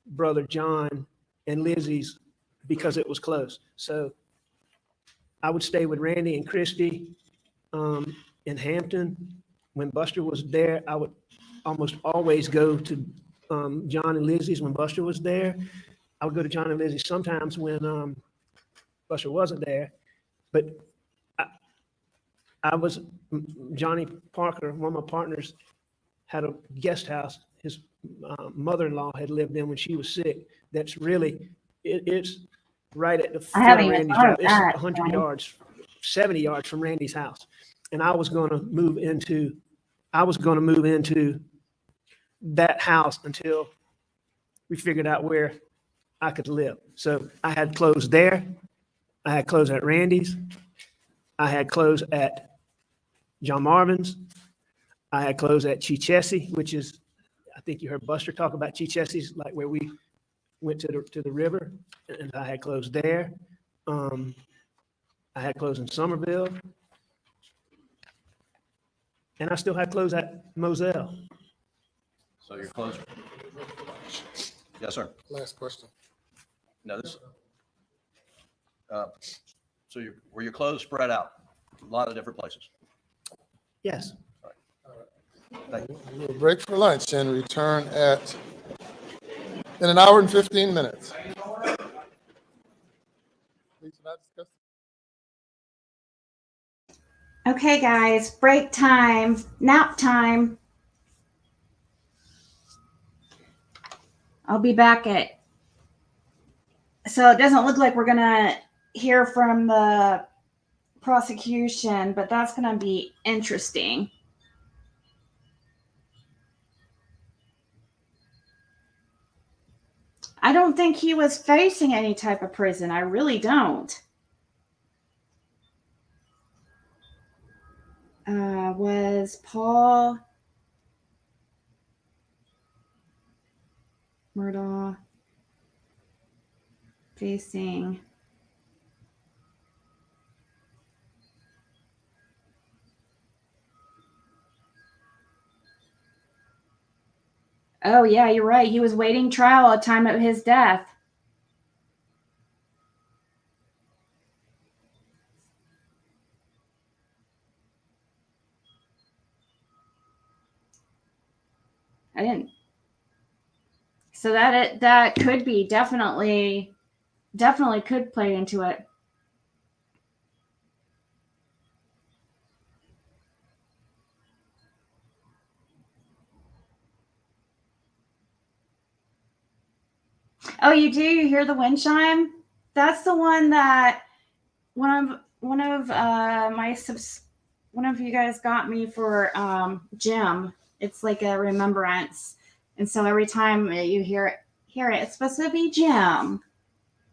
brother John and Lizzie's because it was close. So I would stay with Randy and Christy in Hampton. When Buster was there, I would almost always go to John and Lizzie's when Buster was there. I would go to John and Lizzie sometimes when Buster wasn't there. But Johnny Parker, one of my partners, had a guest house his mother-in-law had lived in when she was sick. It's right at the foot of Randy's house. It's 100 yards, 70 yards from Randy's house. And I was going to move into that house until we figured out where I could live. So I had clothes there. I had clothes at Randy's. I had clothes at John Marvin's. I had clothes at Chichesi, which is, I think you heard Buster talk about Chichesi's, like where we went to the river, and I had clothes there. I had clothes in Somerville. And I still had clothes at Moselle. So your clothes. Yes, sir. Last question. No, this. So were your clothes spread out? A lot of different places. Yes. Thank you. We'll break for lunch and return in an hour and 15 minutes. Please do not discuss. Okay, guys, break time, nap time. I'll be back so it doesn't look like we're gonna hear from the prosecution, but that's gonna be interesting. I don't think he was facing any type of prison. I really don't. Was Paul Murdaugh facing Oh yeah, you're right. He was waiting trial at the time of his death. I didn't. So that could be definitely could play into it. Oh, you do? You hear the wind chime? That's the one that one of you guys got me for Jim. It's like a remembrance. And so every time you hear it, it's supposed to be Jim.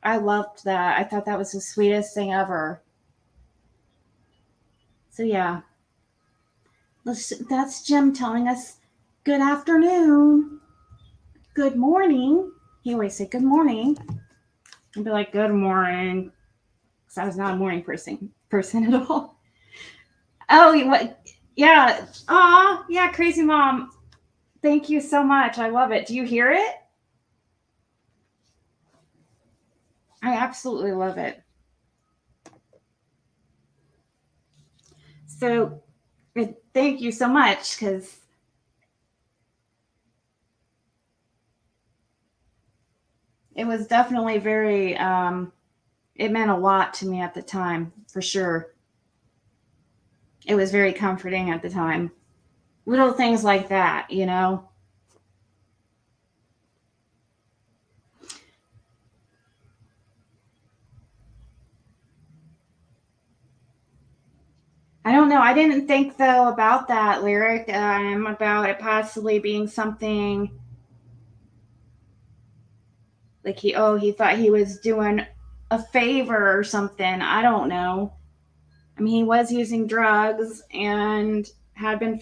I loved that. I thought that was the sweetest thing ever. So yeah. That's Jim telling us good afternoon. Good morning. He always say good morning. I'd be like, good morning. Because I was not a morning person at all. Oh, what? Yeah. Aw, yeah, crazy mom. Thank you so much. I love it. Do you hear it? I absolutely love it. So thank you so much, because it was definitely very, it meant a lot to me at the time, for sure. It was very comforting at the time. Little things like that, you know? I don't know. I didn't think though about that lyric, about it possibly being something like he thought he was doing a favor or something. I don't know. I mean, he was using drugs and had been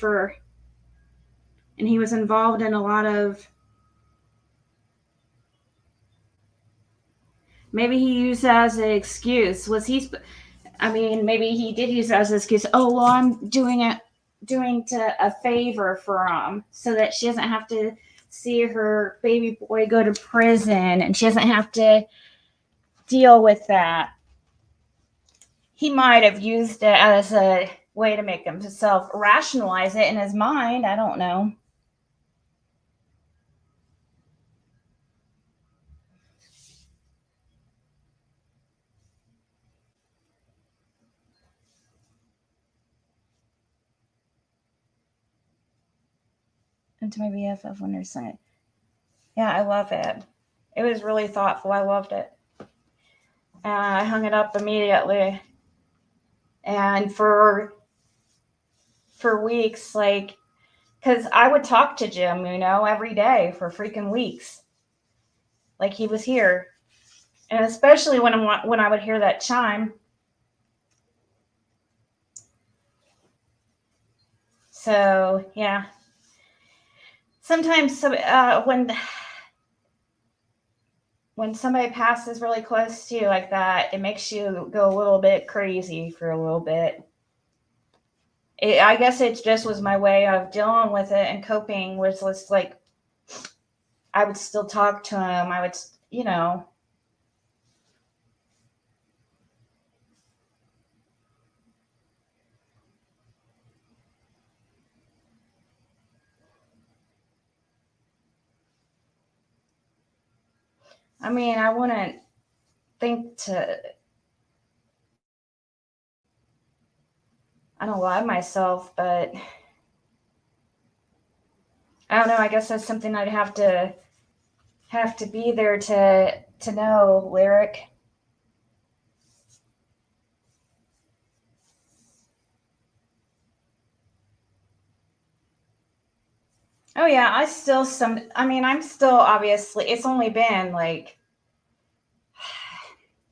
and he was involved in a lot of. Maybe he used it as an excuse. I mean, maybe he did use it as an excuse. Oh, well, I'm doing a favor for so that she doesn't have to see her baby boy go to prison and she doesn't have to deal with that. He might have used it as a way to make himself rationalize it in his mind. I don't know. And to my BFF when they're saying, yeah, I love it. It was really thoughtful. I loved it. And I hung it up immediately. And for weeks, like, because I would talk to Jim, every day for freaking weeks. Like he was here. And especially when I would hear that chime. So, yeah. Sometimes when somebody passes really close to you like that, it makes you go a little bit crazy for a little bit. I guess it just was my way of dealing with it and coping, which was like, I would still talk to him. I would, I mean, I wouldn't think I don't lie to myself, but I don't know. I guess that's something I'd have to be there to know, Lyric. Oh yeah, I'm still obviously, it's only been like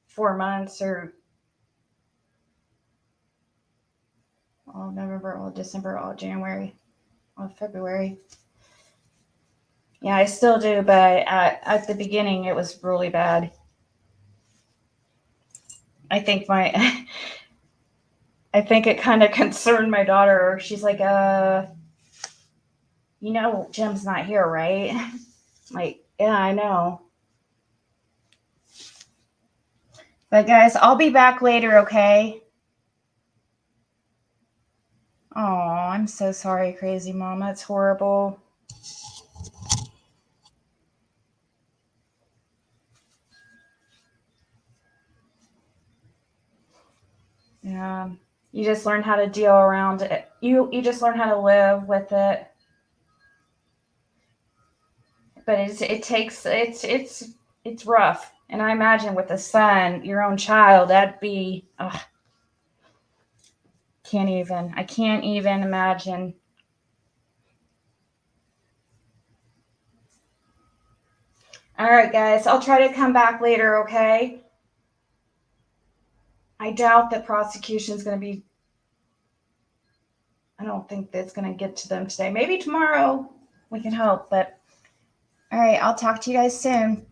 4 months or all November, all December, all January, all February. Yeah, I still do, but at the beginning it was really bad. I think it kind of concerned my daughter. She's like, Jim's not here, right? Like, yeah, I know. But guys, I'll be back later, okay? Oh, I'm so sorry, crazy mom. That's horrible. Yeah. You just learn how to deal around it. You just learn how to live with it. But it's rough. And I imagine with a son, your own child, that'd be, I can't even imagine. All right, guys, I'll try to come back later, okay? I doubt that prosecution's going to be, I don't think that's going to get to them today. Maybe tomorrow we can hope, but all right, I'll talk to you guys soon.